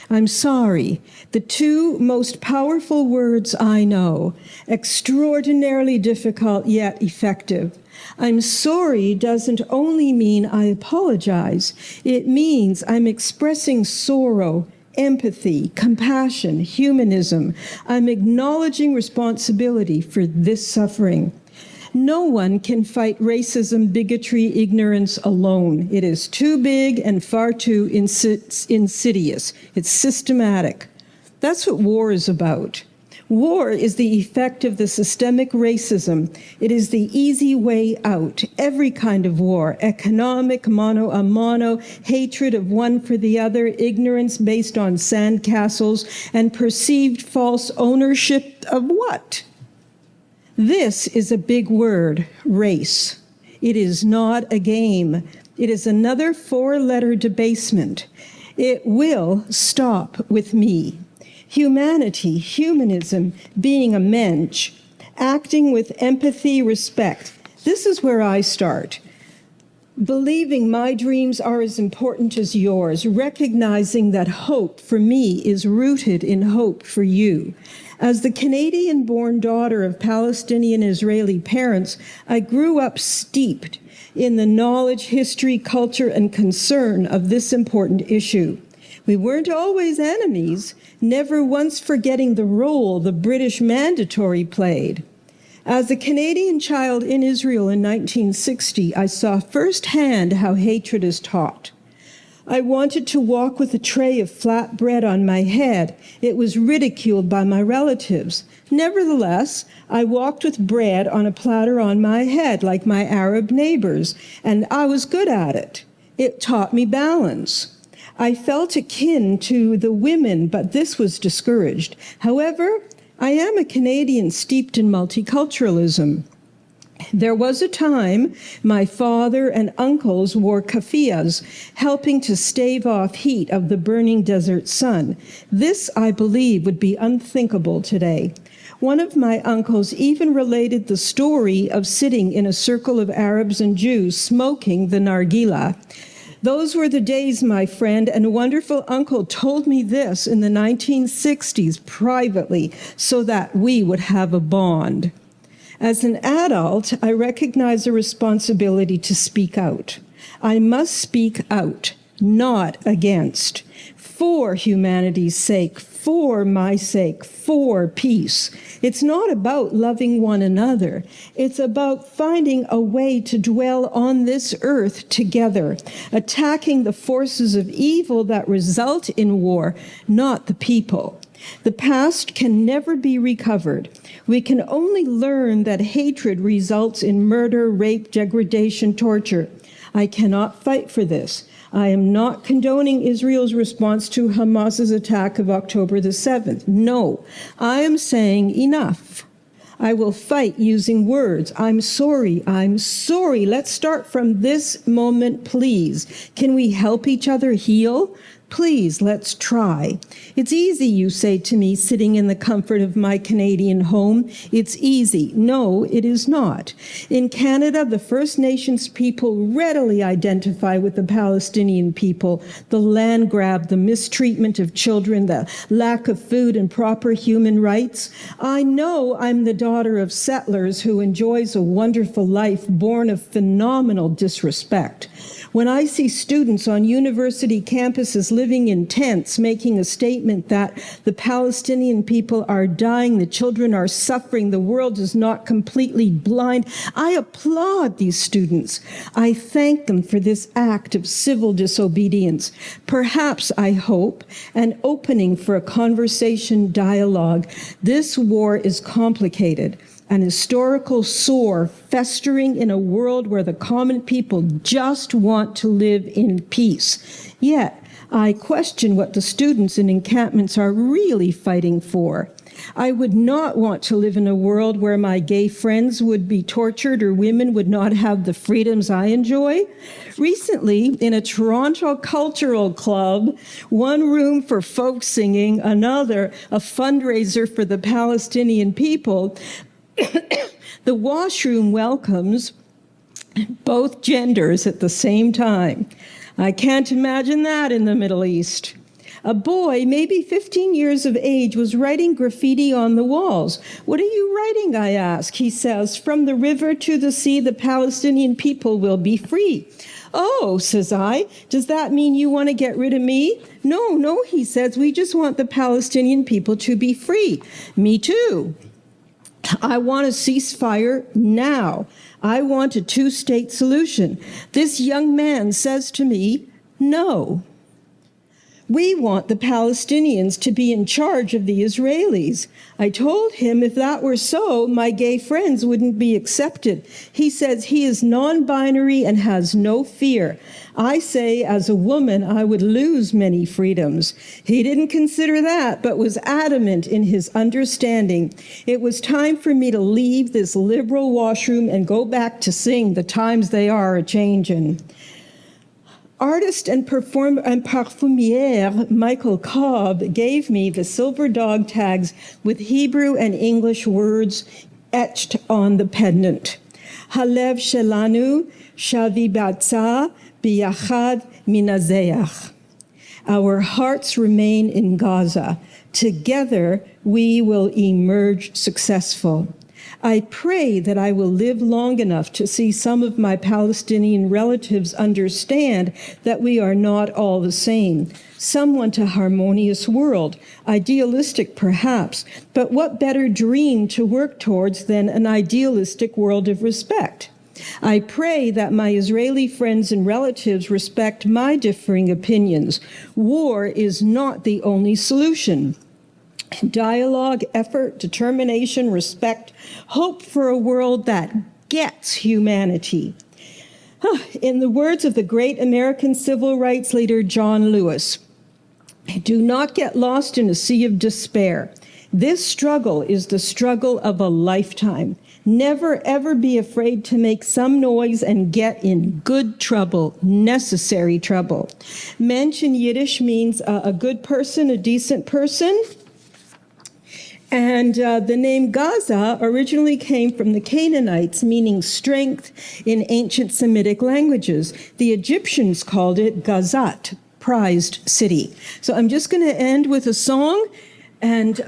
Speaker 5: I'm sorry. The two most powerful words I know, extraordinarily difficult yet effective. I'm sorry doesn't only mean I apologize. It means I'm expressing sorrow, empathy, compassion, humanism. I'm acknowledging responsibility for this suffering. No one can fight racism, bigotry, ignorance alone. It is too big and far too insidious. It's systematic. That's what war is about. War is the effect of the systemic racism. It is the easy way out. Every kind of war, economic, mano a mano, hatred of one for the other, ignorance based on sandcastles, and perceived false ownership of what? This is a big word, race. It is not a game. It is another four-letter debasement. It will stop with me. Humanity, humanism, being a mensch, acting with empathy, respect. This is where I start. Believing my dreams are as important as yours, recognizing that hope for me is rooted in hope for you. As the Canadian-born daughter of Palestinian-Israeli parents, I grew up steeped in the knowledge, history, culture, and concern of this important issue. We weren't always enemies, never once forgetting the role the British mandatory played. As a Canadian child in Israel in 1960, I saw firsthand how hatred is taught. I wanted to walk with a tray of flat bread on my head. It was ridiculed by my relatives. Nevertheless, I walked with bread on a platter on my head like my Arab neighbors, and I was good at it. It taught me balance. I felt akin to the women, but this was discouraged. However, I am a Canadian steeped in multiculturalism. There was a time my father and uncles wore keffiyehs, helping to stave off heat of the burning desert sun. This, I believe, would be unthinkable today. One of my uncles even related the story of sitting in a circle of Arabs and Jews smoking the nargila. Those were the days, my friend, and a wonderful uncle told me this in the 1960s privately so that we would have a bond. As an adult, I recognize a responsibility to speak out. I must speak out, not against, for humanity's sake, for my sake, for peace. It's not about loving one another. It's about finding a way to dwell on this earth together, attacking the forces of evil that result in war, not the people. The past can never be recovered. We can only learn that hatred results in murder, rape, degradation, torture. I cannot fight for this. I am not condoning Israel's response to Hamas's attack of October the 7th. No, I am saying enough. I will fight using words. I'm sorry. I'm sorry. Let's start from this moment, please. Can we help each other heal? Please, let's try. It's easy, you say to me, sitting in the comfort of my Canadian home. It's easy. No, it is not. In Canada, the First Nations people readily identify with the Palestinian people. The land grab, the mistreatment of children, the lack of food and proper human rights. I know I'm the daughter of settlers who enjoys a wonderful life born of phenomenal disrespect. When I see students on university campuses living in tents making a statement that the Palestinian people are dying, the children are suffering, the world is not completely blind, I applaud these students. I thank them for this act of civil disobedience. Perhaps, I hope, an opening for a conversation dialogue. This war is complicated. An historical sore festering in a world where the common people just want to live in peace. Yet, I question what the students in encampments are really fighting for. I would not want to live in a world where my gay friends would be tortured or women would not have the freedoms I enjoy. Recently, in a Toronto cultural club, one room for folk singing, another a fundraiser for the Palestinian people, the washroom welcomes both genders at the same time. I can't imagine that in the Middle East. A boy, maybe 15 years of age, was writing graffiti on the walls. What are you writing, I ask. He says, from the river to the sea, the Palestinian people will be free. Oh, says I, does that mean you want to get rid of me? No, he says, we just want the Palestinian people to be free. Me too. I want a ceasefire now. I want a two-state solution. This young man says to me, no. We want the Palestinians to be in charge of the Israelis. I told him if that were so, my gay friends wouldn't be accepted. He says he is non-binary and has no fear. I say, as a woman, I would lose many freedoms. He didn't consider that, but was adamant in his understanding. It was time for me to leave this liberal washroom and go back to sing The Times They Are A-Changin'. Artist and parfumier Michael Cobb gave me the silver dog tags with Hebrew and English words etched on the pendant. Halev shelanu shavibatza biyachad minazeach. Our hearts remain in Gaza. Together we will emerge successful. I pray that I will live long enough to see some of my Palestinian relatives understand that we are not all the same. Some want a harmonious world, idealistic perhaps, but what better dream to work towards than an idealistic world of respect? I pray that my Israeli friends and relatives respect my differing opinions. War is not the only solution. Dialogue, effort, determination, respect, hope for a world that gets humanity. In the words of the great American civil rights leader John Lewis, do not get lost in a sea of despair. This struggle is the struggle of a lifetime. Never, ever be afraid to make some noise and get in good trouble, necessary trouble. Mensch in Yiddish means a good person, a decent person. And the name Gaza originally came from the Canaanites, meaning strength in ancient Semitic languages. The Egyptians called it Gazat, prized city. So I'm just going to end with a song, and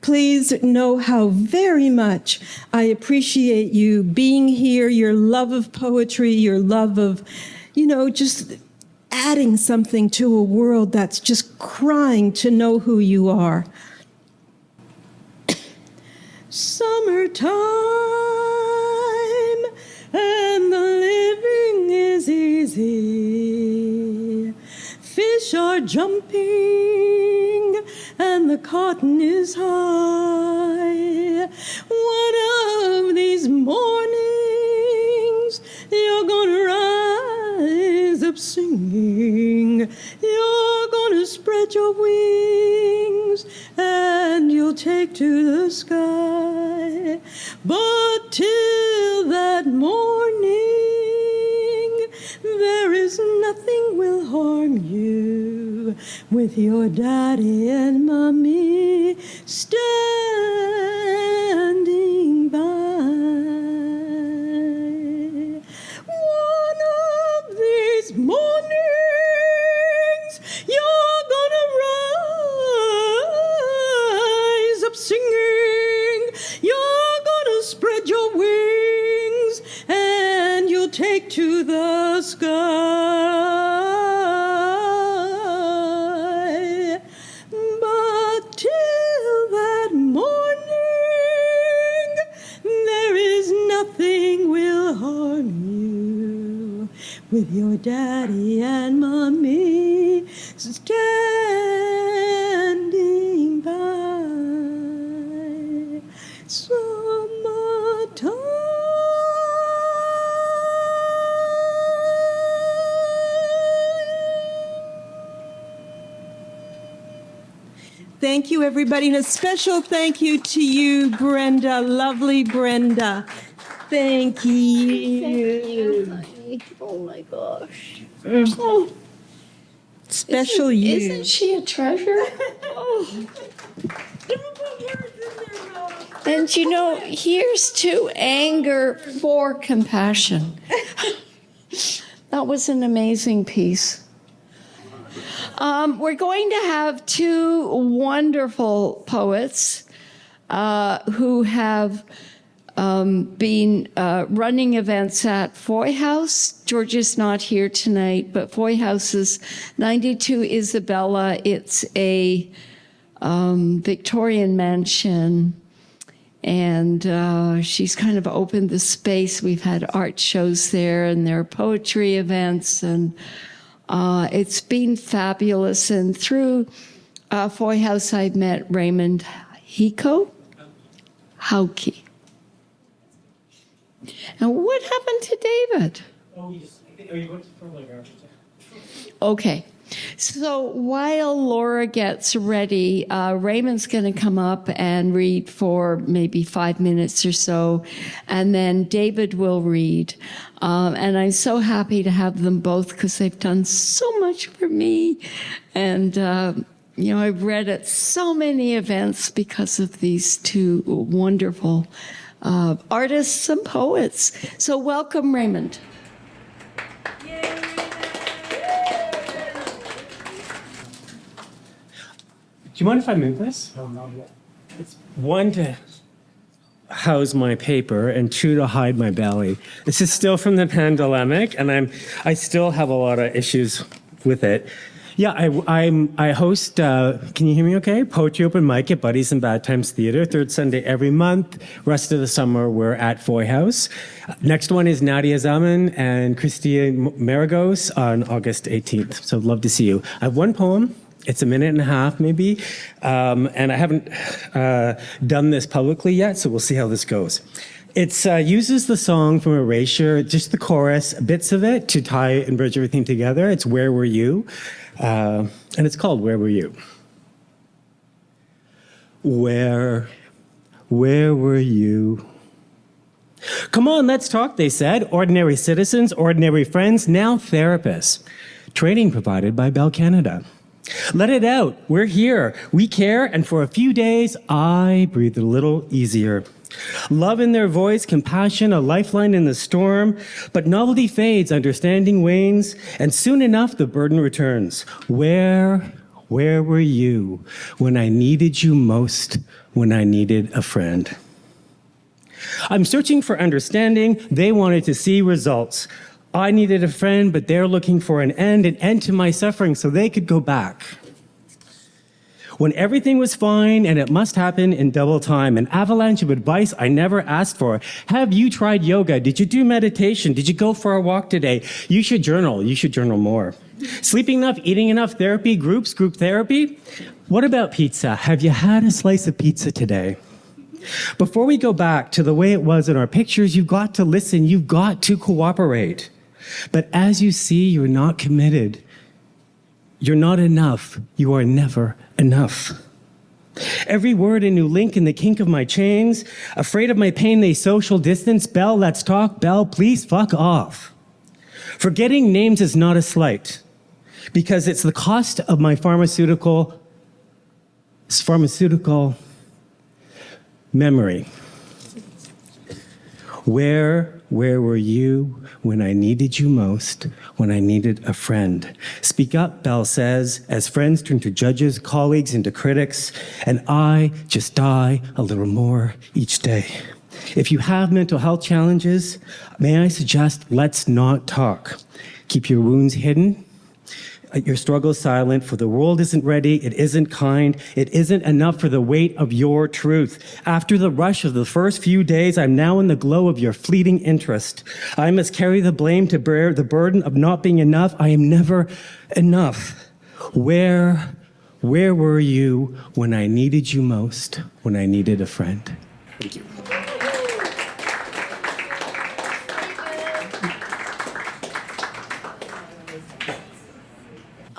Speaker 5: please know how very much I appreciate you being here, your love of poetry, your love of, just adding something to a world that's just crying to know who you are. Summertime, and the living is easy. Fish are jumping, and the cotton is high. One of these mornings, you're gonna rise up singing. You're gonna spread your wings, and you'll take to the sky. But till that morning, there is nothing will harm you with your daddy and mommy standing by. One of these mornings, you're gonna rise up singing. You're gonna spread your wings, and you'll take to the sky. But till that morning, there is nothing will harm you with your daddy and mommy standing by. Summertime. Thank you, everybody, and a special thank you to you, Brenda, lovely Brenda. Thank you.
Speaker 3: Oh my gosh.
Speaker 5: Oh. Special you.
Speaker 3: Isn't she a treasure? Oh. And here's to anger for compassion. That was an amazing piece. We're going to have two wonderful poets who have been running events at Foy House. Georgia's not here tonight, but Foy House's 92 Isabella. It's a Victorian mansion, and she's kind of opened the space. We've had art shows there, and there are poetry events, and It's been fabulous. And through Foy House, I've met Raymond Helkio. And what happened to David? Okay. So while Laura gets ready, Raymond's going to come up and read for maybe 5 minutes or so, and then David will read. And I'm so happy to have them both because they've done so much for me. And, I've read at so many events because of these two wonderful artists and poets. So welcome, Raymond.
Speaker 6: Do you mind if I move this? It's one, to house my paper, and two, to hide my belly. This is still from the pandemic, and I still have a lot of issues with it. Yeah, I host, can you hear me okay? Poetry open mic at Buddies and Bad Times Theater, third Sunday every month. Rest of the summer, we're at Foy House. Next one is Nadia Zaman and Christine Maragos on August 18th. So I'd love to see you. I have one poem. It's a minute and a half, maybe. And I haven't done this publicly yet, so we'll see how this goes. It uses the song from Erasure, just the chorus, bits of it, to tie and bridge everything together. It's Where Were You? And it's called Where Were You? Where were you? Come on, let's talk, they said. Ordinary citizens, ordinary friends, now therapists. Training provided by Bell Canada. Let it out. We're here. We care. And for a few days, I breathed a little easier. Love in their voice, compassion, a lifeline in the storm. But novelty fades, understanding wanes, and soon enough the burden returns. Where were you when I needed you most, when I needed a friend? I'm searching for understanding. They wanted to see results. I needed a friend, but they're looking for an end to my suffering so they could go back. When everything was fine and it must happen in double time, an avalanche of advice I never asked for. Have you tried yoga? Did you do meditation? Did you go for a walk today? You should journal. You should journal more. Sleeping enough, eating enough, therapy, group therapy? What about pizza? Have you had a slice of pizza today? Before we go back to the way it was in our pictures, you've got to listen. You've got to cooperate. But as you see, you're not committed. You're not enough. You are never enough. Every word a new link in the kink of my chains. Afraid of my pain, they social distance. Bell, let's talk. Bell, please fuck off. Forgetting names is not a slight, because it's the cost of my pharmaceutical memory. Where were you when I needed you most, when I needed a friend? Speak up, Bell says, as friends turn to judges, colleagues, and to critics, and I just die a little more each day. If you have mental health challenges, may I suggest let's not talk. Keep your wounds hidden, your struggles silent, for the world isn't ready, it isn't kind, it isn't enough for the weight of your truth. After the rush of the first few days, I'm now in the glow of your fleeting interest. I must carry the blame to bear the burden of not being enough. I am never enough. Where were you when I needed you most, when I needed a friend? Thank you.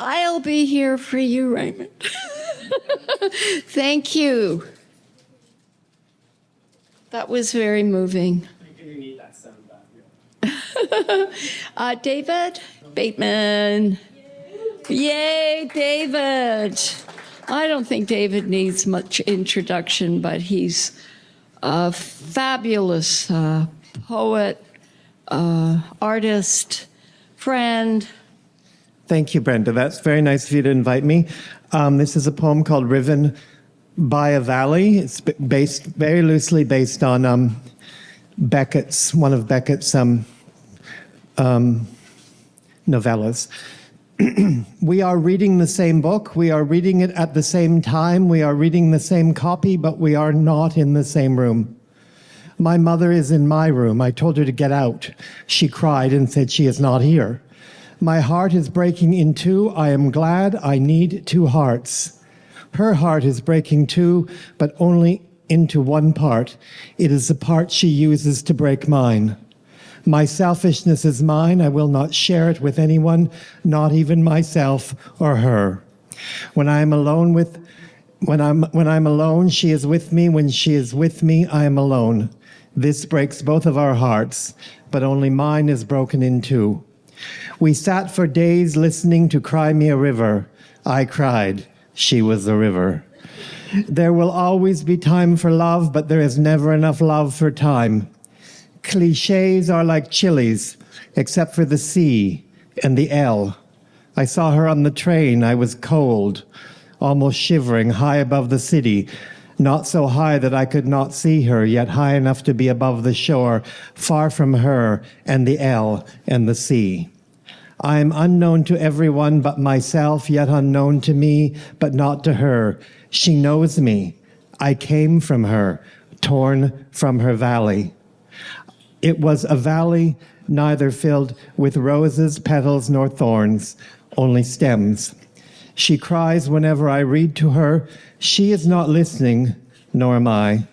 Speaker 3: I'll be here for you, Raymond. Thank you. That was very moving.
Speaker 6: You need that sound back.
Speaker 3: David Bateman. Yay, David. I don't think David needs much introduction, but he's a fabulous poet, artist, friend.
Speaker 7: Thank you, Brenda. That's very nice of you to invite me. This is a poem called Riven by a Valley. It's very loosely based on Beckett's, one of Beckett's novellas. We are reading the same book. We are reading it at the same time. We are reading the same copy, but we are not in the same room. My mother is in my room. I told her to get out. She cried and said she is not here. My heart is breaking in two. I am glad I need two hearts. Her heart is breaking too, but only into one part. It is the part she uses to break mine. My selfishness is mine. I will not share it with anyone, not even myself or her. When I'm alone, she is with me. When she is with me, I am alone. This breaks both of our hearts, but only mine is broken in two. We sat for days listening to Cry Me a River. I cried. She was the river. There will always be time for love, but there is never enough love for time. Clichés are like chilies, except for the C and the L. I saw her on the train. I was cold, almost shivering, high above the city, not so high that I could not see her, yet high enough to be above the shore, far from her and the L and the C. I am unknown to everyone but myself, yet unknown to me, but not to her. She knows me. I came from her, torn from her valley. It was a valley neither filled with roses, petals, nor thorns, only stems. She cries whenever I read to her. She is not listening, nor am I.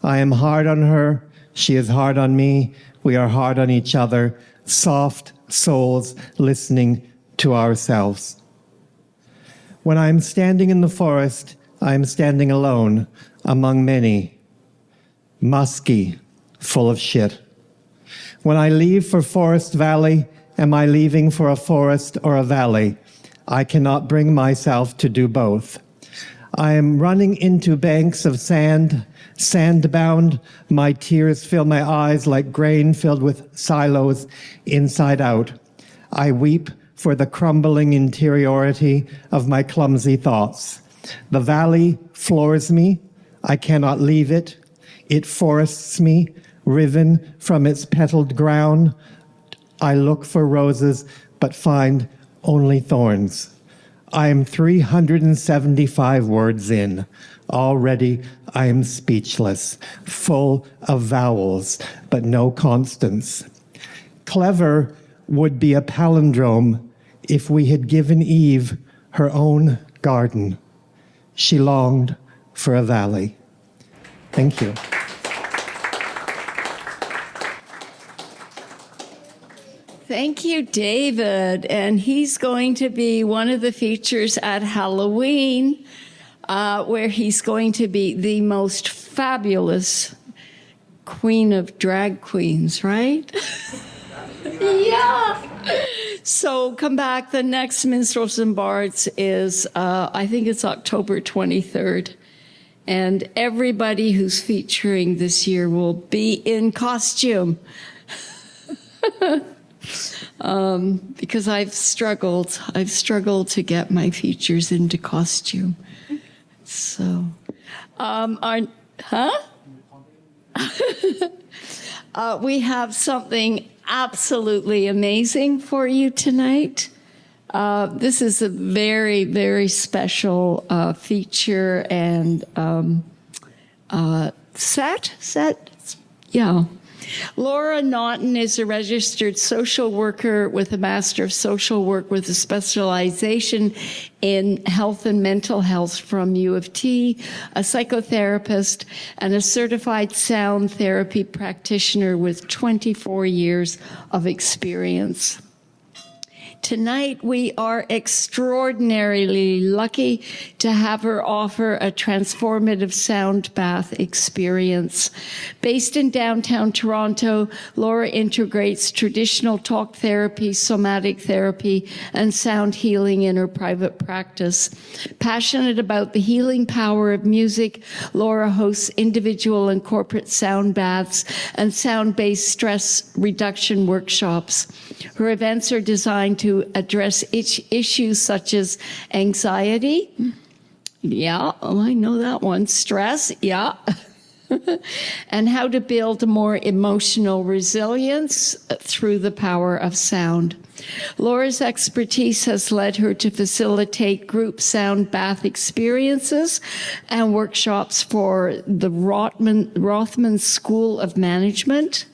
Speaker 7: I am hard on her. She is hard on me. We are hard on each other, soft souls listening to ourselves. When I am standing in the forest, I am standing alone among many, musky, full of shit. When I leave for Forest Valley, am I leaving for a forest or a valley? I cannot bring myself to do both. I am running into banks of sand, sand-bound. My tears fill my eyes like grain filled with silos inside out. I weep for the crumbling interiority of my clumsy thoughts. The valley floors me. I cannot leave it. It forests me, riven from its petaled ground. I look for roses, but find only thorns. I am 375 words in. Already I am speechless, full of vowels, but no constants. Clever would be a palindrome if we had given Eve her own garden. She longed for a valley. Thank you.
Speaker 3: Thank you, David. And he's going to be one of the features at Halloween, where he's going to be the most fabulous queen of drag queens, right? Yeah. So come back. The next Minstrels and Bards is, I think it's October 23rd. And everybody who's featuring this year will be in costume. Because I've struggled to get my features into costume. So, we have something absolutely amazing for you tonight. This is a very, very special feature and set. Yeah. Laura Notton is a registered social worker with a Master of Social Work with a specialization in health and mental health from U of T, a psychotherapist, and a certified sound therapy practitioner with 24 years of experience. Tonight, we are extraordinarily lucky to have her offer a transformative sound bath experience. Based in downtown Toronto, Laura integrates traditional talk therapy, somatic therapy, and sound healing in her private practice. Passionate about the healing power of music, Laura hosts individual and corporate sound baths and sound-based stress reduction workshops. Her events are designed to address issues such as anxiety, I know that one, stress, and how to build more emotional resilience through the power of sound. Laura's expertise has led her to facilitate group sound bath experiences and workshops for the Rothman School of Management,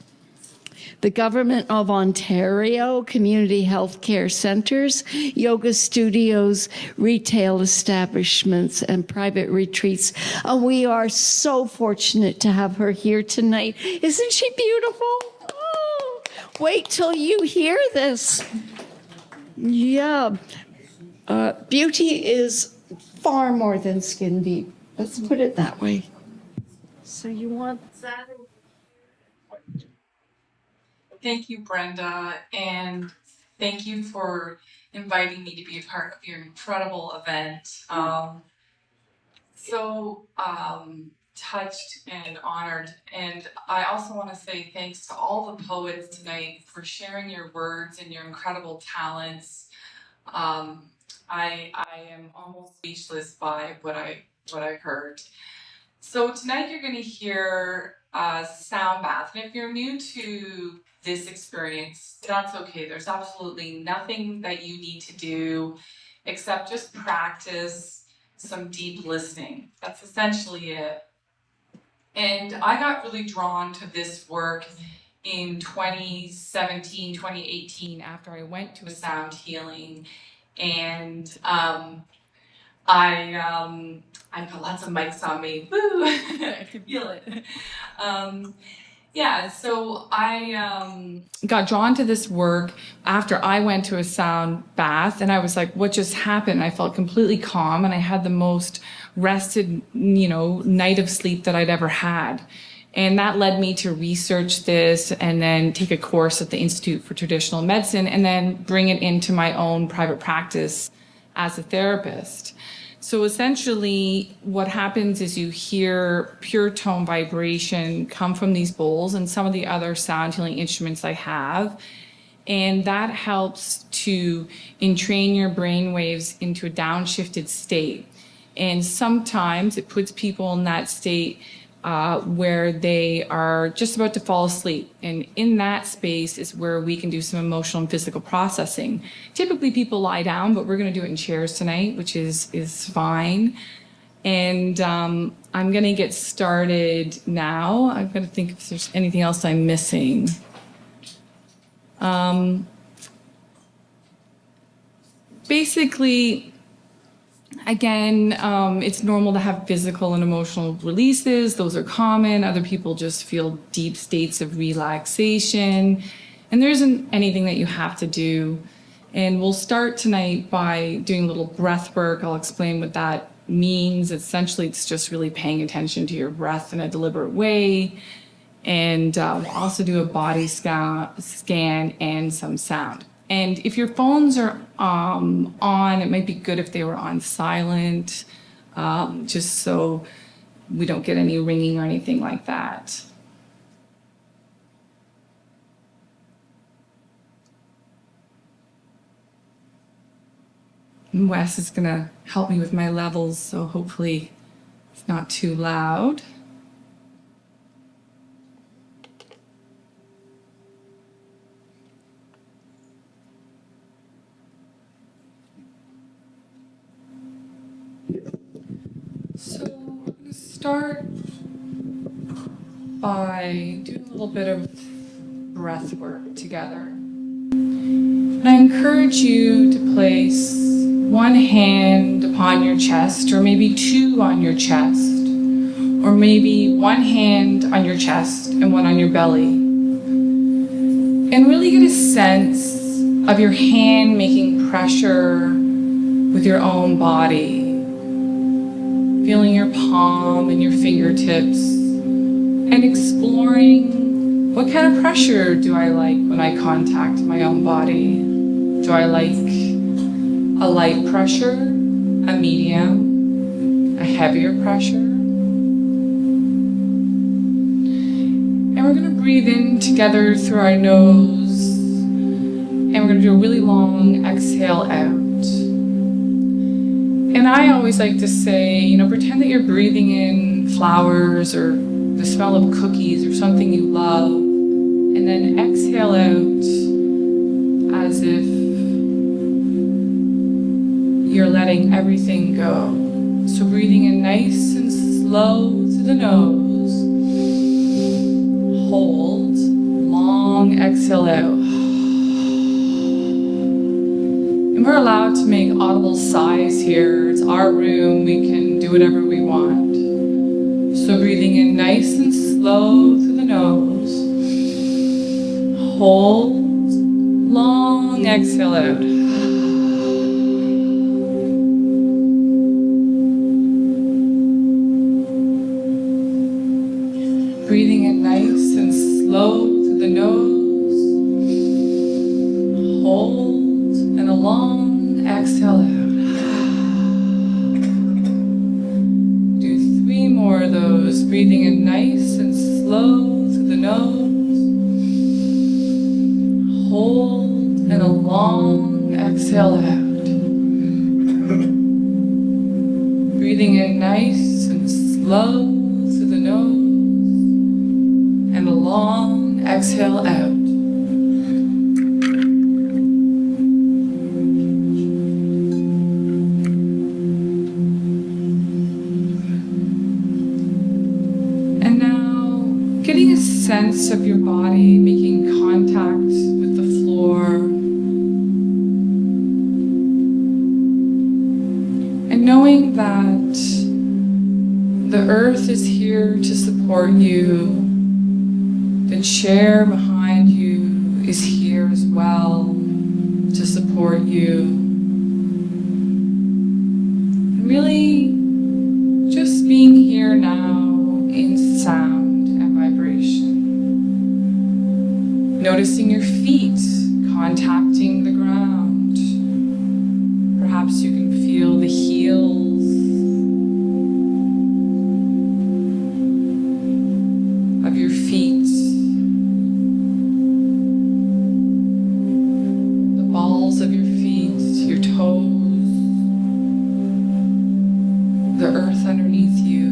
Speaker 3: the Government of Ontario, community health care centers, yoga studios, retail establishments, and private retreats. And we are so fortunate to have her here tonight. Isn't she beautiful? Oh, wait till you hear this. Yeah. Beauty is far more than skin deep. Let's put it that way. So you want that?
Speaker 8: Thank you, Brenda, and thank you for inviting me to be a part of your incredible event. Touched and honored, and I also want to say thanks to all the poets tonight for sharing your words and your incredible talents. I am almost speechless by what I heard. So tonight you're going to hear a sound bath, and if you're new to this experience, that's okay. There's absolutely nothing that you need to do except just practice some deep listening. That's essentially it. And I got really drawn to this work in 2017, 2018, after I went to a sound healing, and I've got lots of mics on me. Woo! I can feel it. So I got drawn to this work after I went to a sound bath, and I was like, what just happened? I felt completely calm, and I had the most rested, night of sleep that I'd ever had. And that led me to research this and then take a course at the Institute for Traditional Medicine and then bring it into my own private practice as a therapist. So essentially what happens is you hear pure tone vibration come from these bowls and some of the other sound healing instruments I have. And that helps to entrain your brain waves into a downshifted state. And sometimes it puts people in that state where they are just about to fall asleep. And in that space is where we can do some emotional and physical processing. Typically people lie down, but we're going to do it in chairs tonight, which is fine. And I'm going to get started now. I'm going to think if there's anything else I'm missing. Basically, again, it's normal to have physical and emotional releases. Those are common. Other people just feel deep states of relaxation. And there isn't anything that you have to do. And we'll start tonight by doing a little breath work. I'll explain what that means. Essentially, it's just really paying attention to your breath in a deliberate way. And we'll also do a body scan and some sound. And if your phones are on, it might be good if they were on silent, just so we don't get any ringing or anything like that. And Wes is gonna help me with my levels, so hopefully it's not too loud. So we're going to start by doing a little bit of breath work together. And I encourage you to place one hand upon your chest, or maybe two on your chest, or maybe one hand on your chest and one on your belly. And really get a sense of your hand making pressure with your own body. Feeling your palm and your fingertips and exploring what kind of pressure do I like when I contact my own body. Do I like a light pressure, a medium, a heavier pressure? And we're going to breathe in together through our nose, and we're going to do a really long exhale out. And I always like to say, pretend that you're breathing in flowers or the smell of cookies or something you love, and then exhale out as if you're letting everything go. So breathing in nice and slow through the nose. Hold, long long exhale out. And we're allowed to make audible sighs here. It's our room. We can do whatever we want. So breathing in nice and slow through the nose. Hold. Long exhale out. Breathing in nice and slow through the nose. Hold and a long exhale out. Do 3 more of those. Breathing in nice and slow through the nose. Hold and a long exhale out. Breathing in nice and slow through the nose. And a long exhale out. And now, getting a sense of your body making contact with the floor. And knowing that the earth is here to support you. The chair behind you is here as well to support you. And really just being here now in sound and vibration. Noticing your feet contacting the ground. Perhaps you can feel the heels of your feet. Of your feet, your toes, the earth underneath you.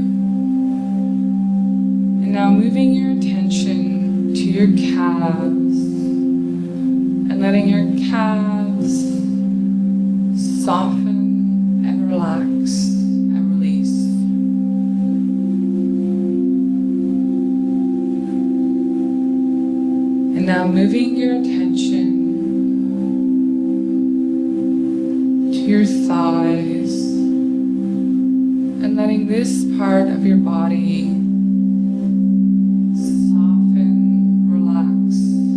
Speaker 8: And now moving your attention to your calves and letting your calves soften and relax and release. And now moving your attention your thighs and letting this part of your body soften, relax,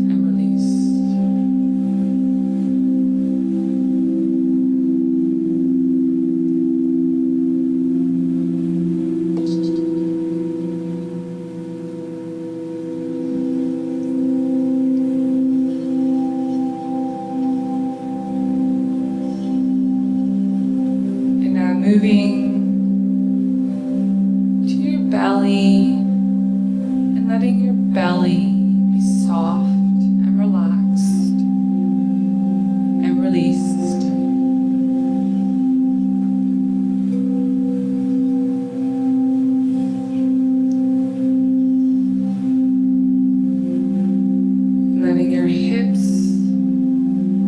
Speaker 8: and release. Moving to your belly and letting your belly be soft and relaxed and released. And letting your hips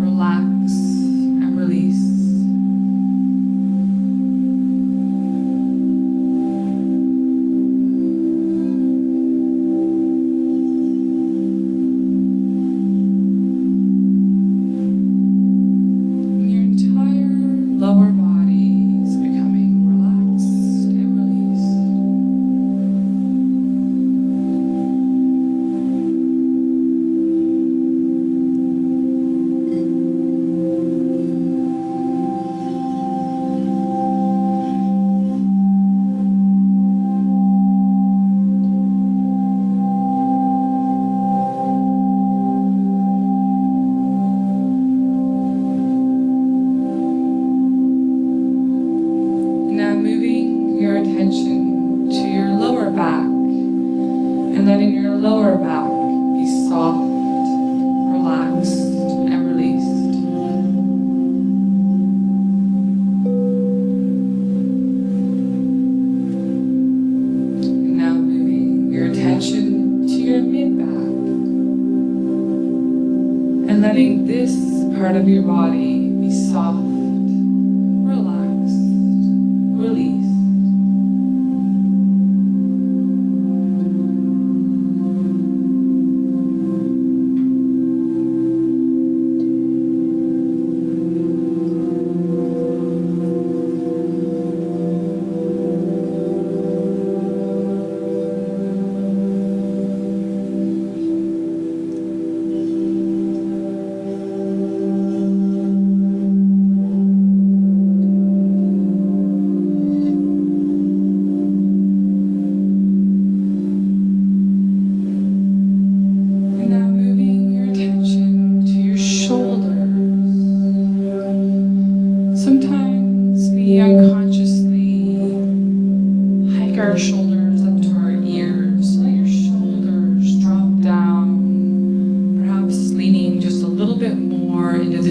Speaker 8: relax and release. and letting this part of your body be soft, relaxed, released.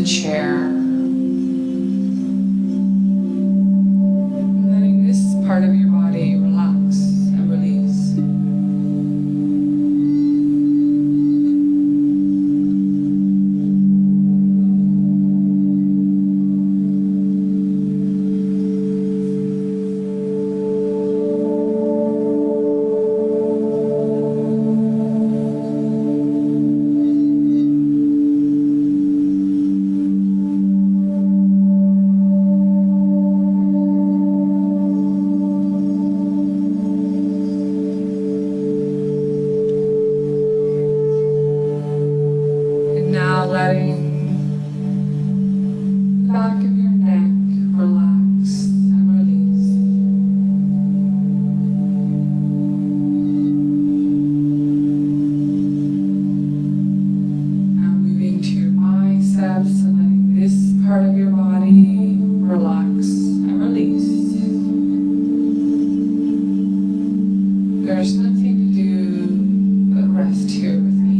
Speaker 8: chair. And letting this part of your body relax and release. And now letting the back of your neck relax and release. Now moving to your biceps and letting this part of your body relax and release. There's nothing to do but rest here with me.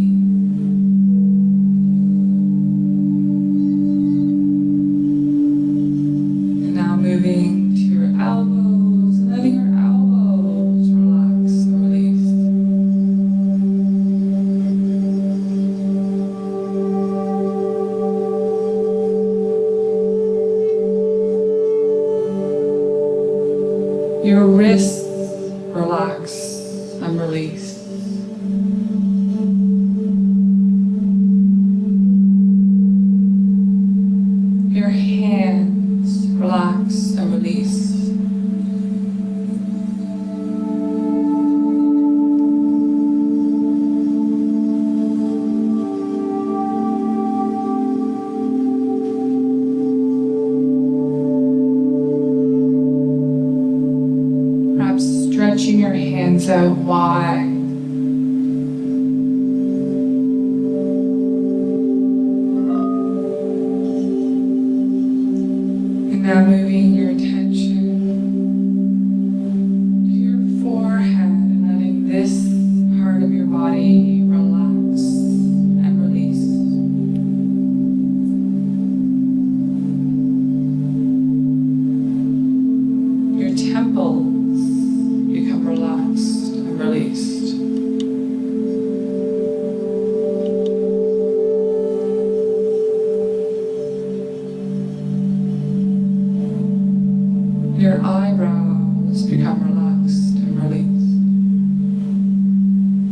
Speaker 8: And now moving to your elbows and letting your elbows relax and release. Your wrists relax and release. Your hands relax and release. Perhaps stretching your hands out wide. And now moving your attention to your forehead and letting this part of your body relax and release. Your temples become relaxed and released. Your eyebrows become relaxed and released.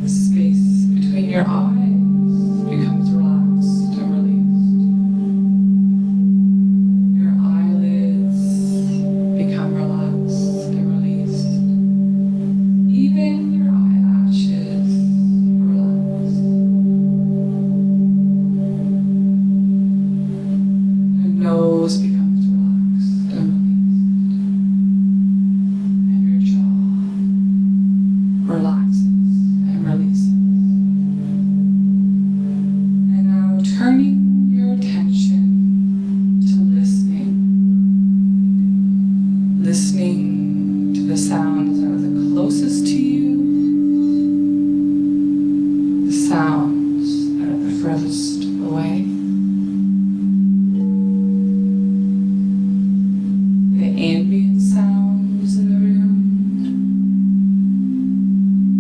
Speaker 8: The space between your eyes becomes relaxed and released. Your eyelids become relaxed and released. Even your eyelashes relax. Your nose becomes relaxed and released. And your jaw relaxes and releases. And now turning your attention to listening. Listening to the sounds that are the closest to you, the sounds that are the furthest away. The ambient sounds in the room,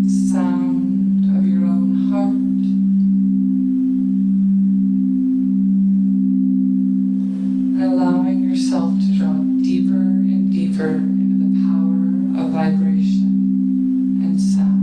Speaker 8: the sound of your own heart, and allowing yourself to drop deeper and deeper into the power of vibration and sound.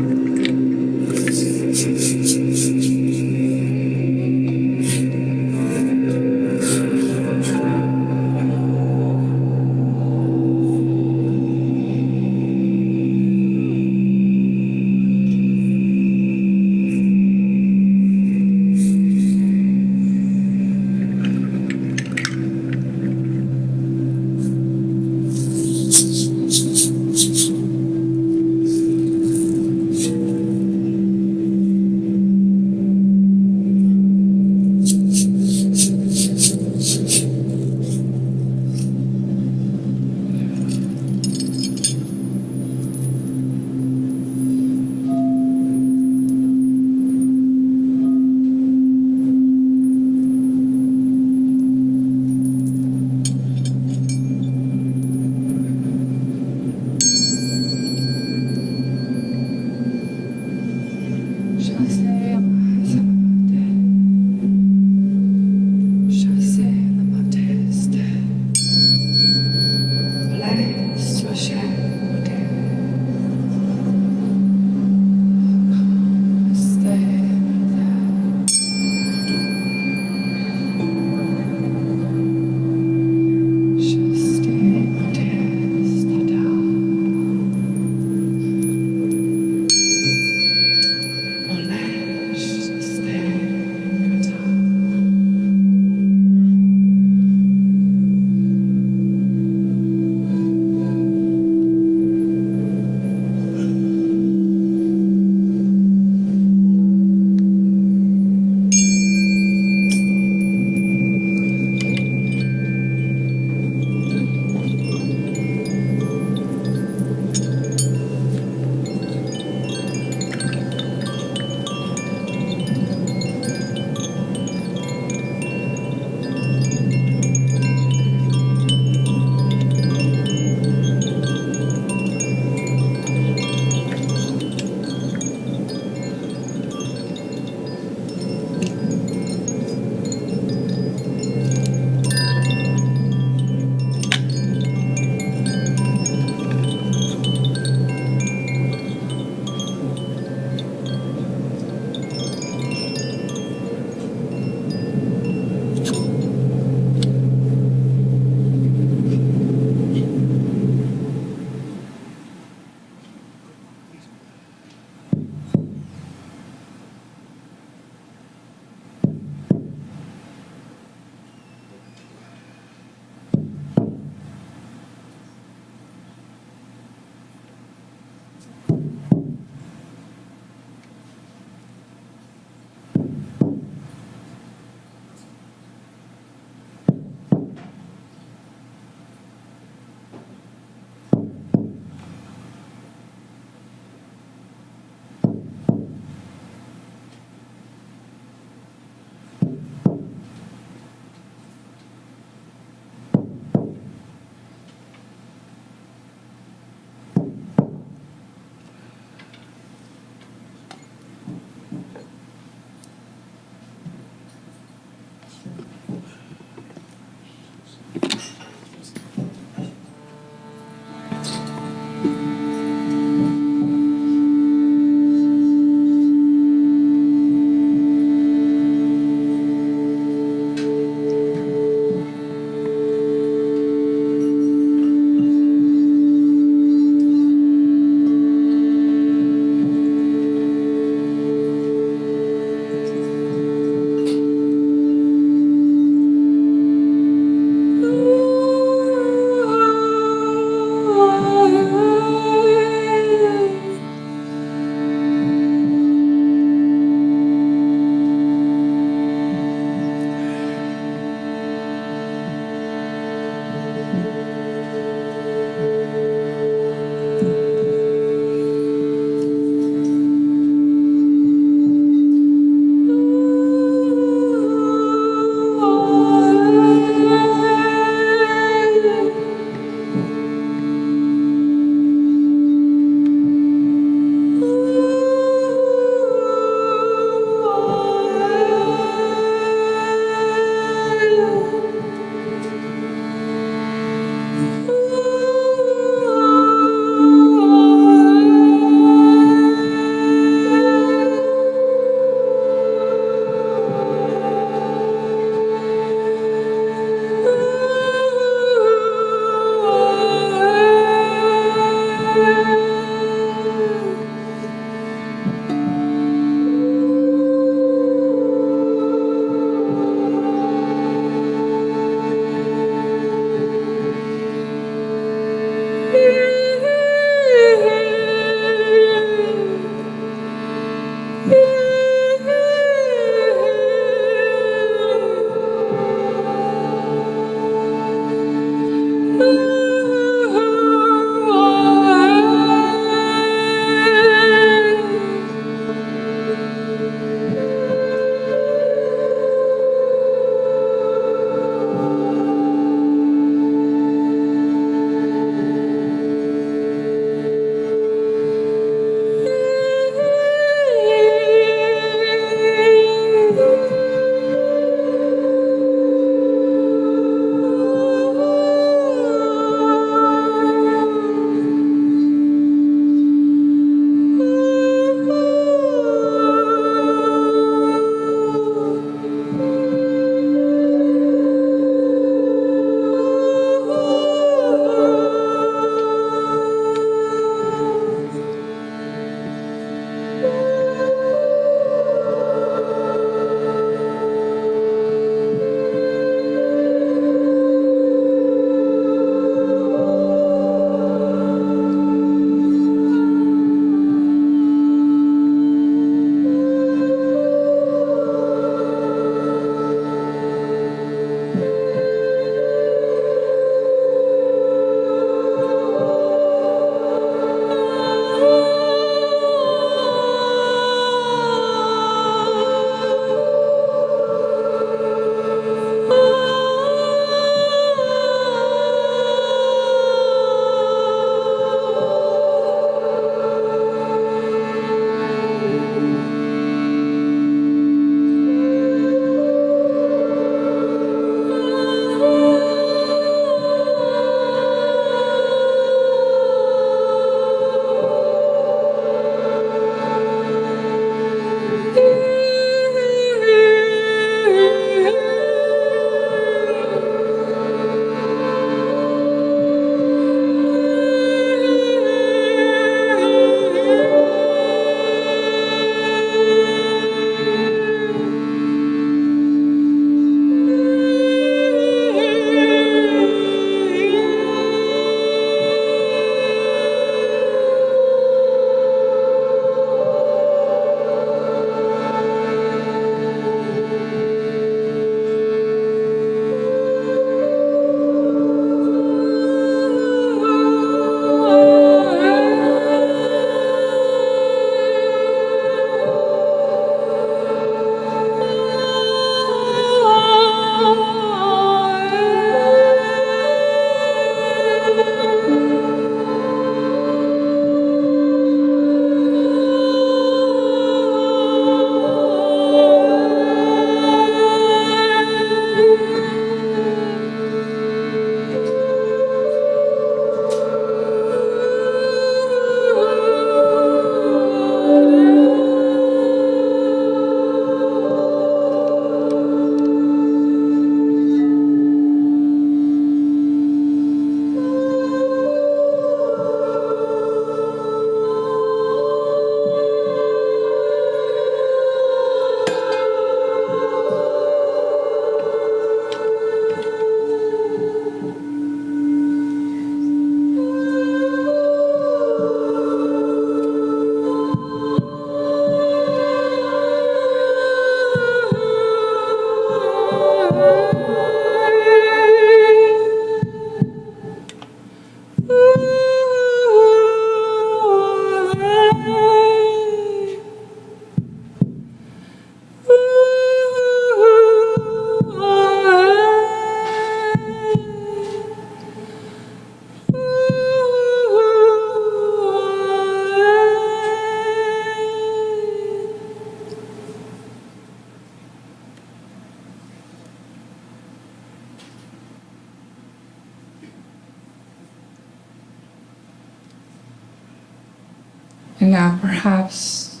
Speaker 8: And now perhaps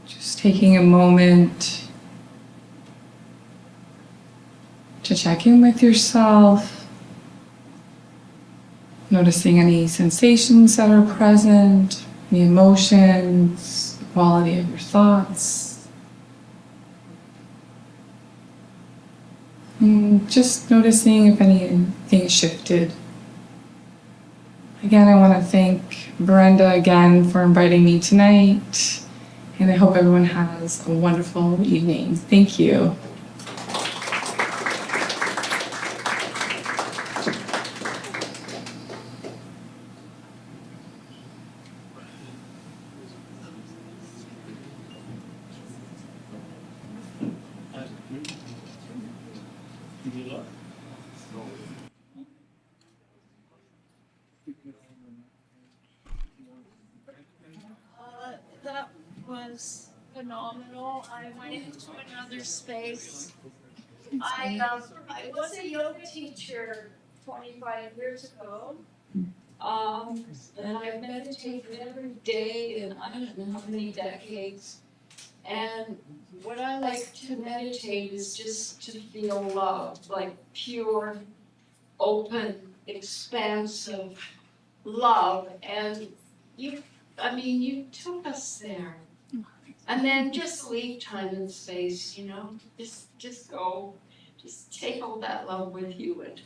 Speaker 8: just taking a moment to check in with yourself, noticing any sensations that are present, the emotions, the quality of your thoughts. And just noticing if anything shifted. Again, I want to thank Brenda again for inviting me tonight, and I hope everyone has a wonderful evening. Thank you.
Speaker 3: That was phenomenal. I went into another space. I was a yoga teacher 25 years ago. And I've meditated every day in I don't know how many decades. And what I like to meditate is just to feel love, like pure, open, expansive love. And you took us there. And then just leave time and space, just go, just take all that love with you. And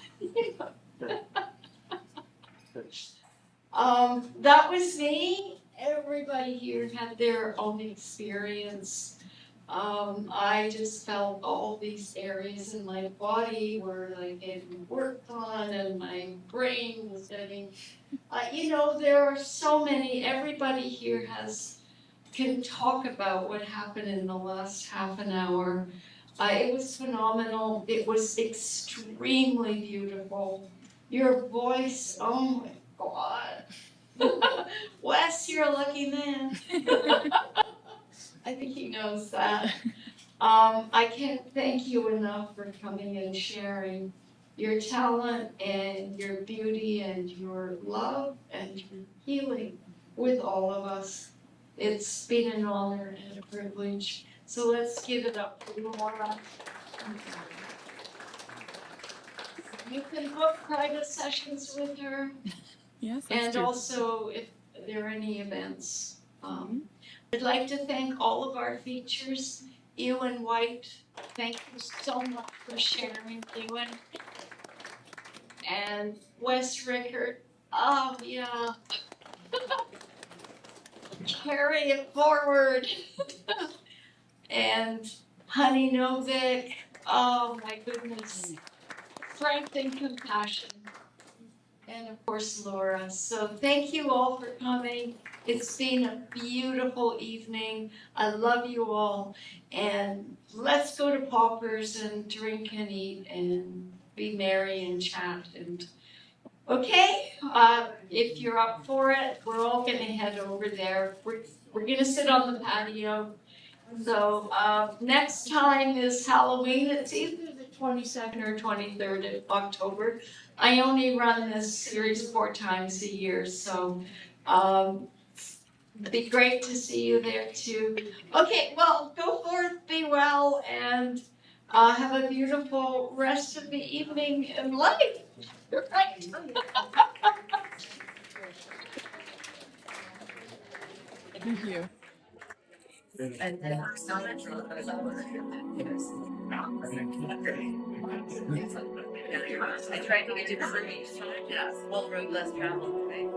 Speaker 3: that was me. Everybody here had their own experience. I just felt all these areas in my body were like getting worked on, and my brain was getting, there are so many, everybody here can talk about what happened in the last half an hour. It was phenomenal. It was extremely beautiful. Your voice, oh my God. Wes, you're a lucky man. I think he knows that. I can't thank you enough for coming and sharing your talent and your beauty and your love and your healing with all of us. It's been an honor and a privilege. So let's give it up for Laura. You can book private sessions with her.
Speaker 8: Yes,
Speaker 3: And also, if there are any events. I'd like to thank all of our features. Ewan Whyte, thank you so much for sharing, Ewan. And Wes Rickert, oh yeah. Carry it forward. And Honey Novick, oh my goodness. Strength and compassion. And of course, Laura. So thank you all for coming. It's been a beautiful evening. I love you all. And let's go to Paupers and drink and eat and be merry and chat. And okay, if you're up for it, we're all going to head over there. We're going to sit on the patio. So next time is Halloween. It's either the 22nd or 23rd of October. I only run this series 4 times a year, so it'd be great to see you there too. Okay, well, go forth, be well, and have a beautiful rest of the evening and life. You're right.
Speaker 8: Thank you.
Speaker 9: I tried to do it for each time. Yeah, well, road less traveled, right?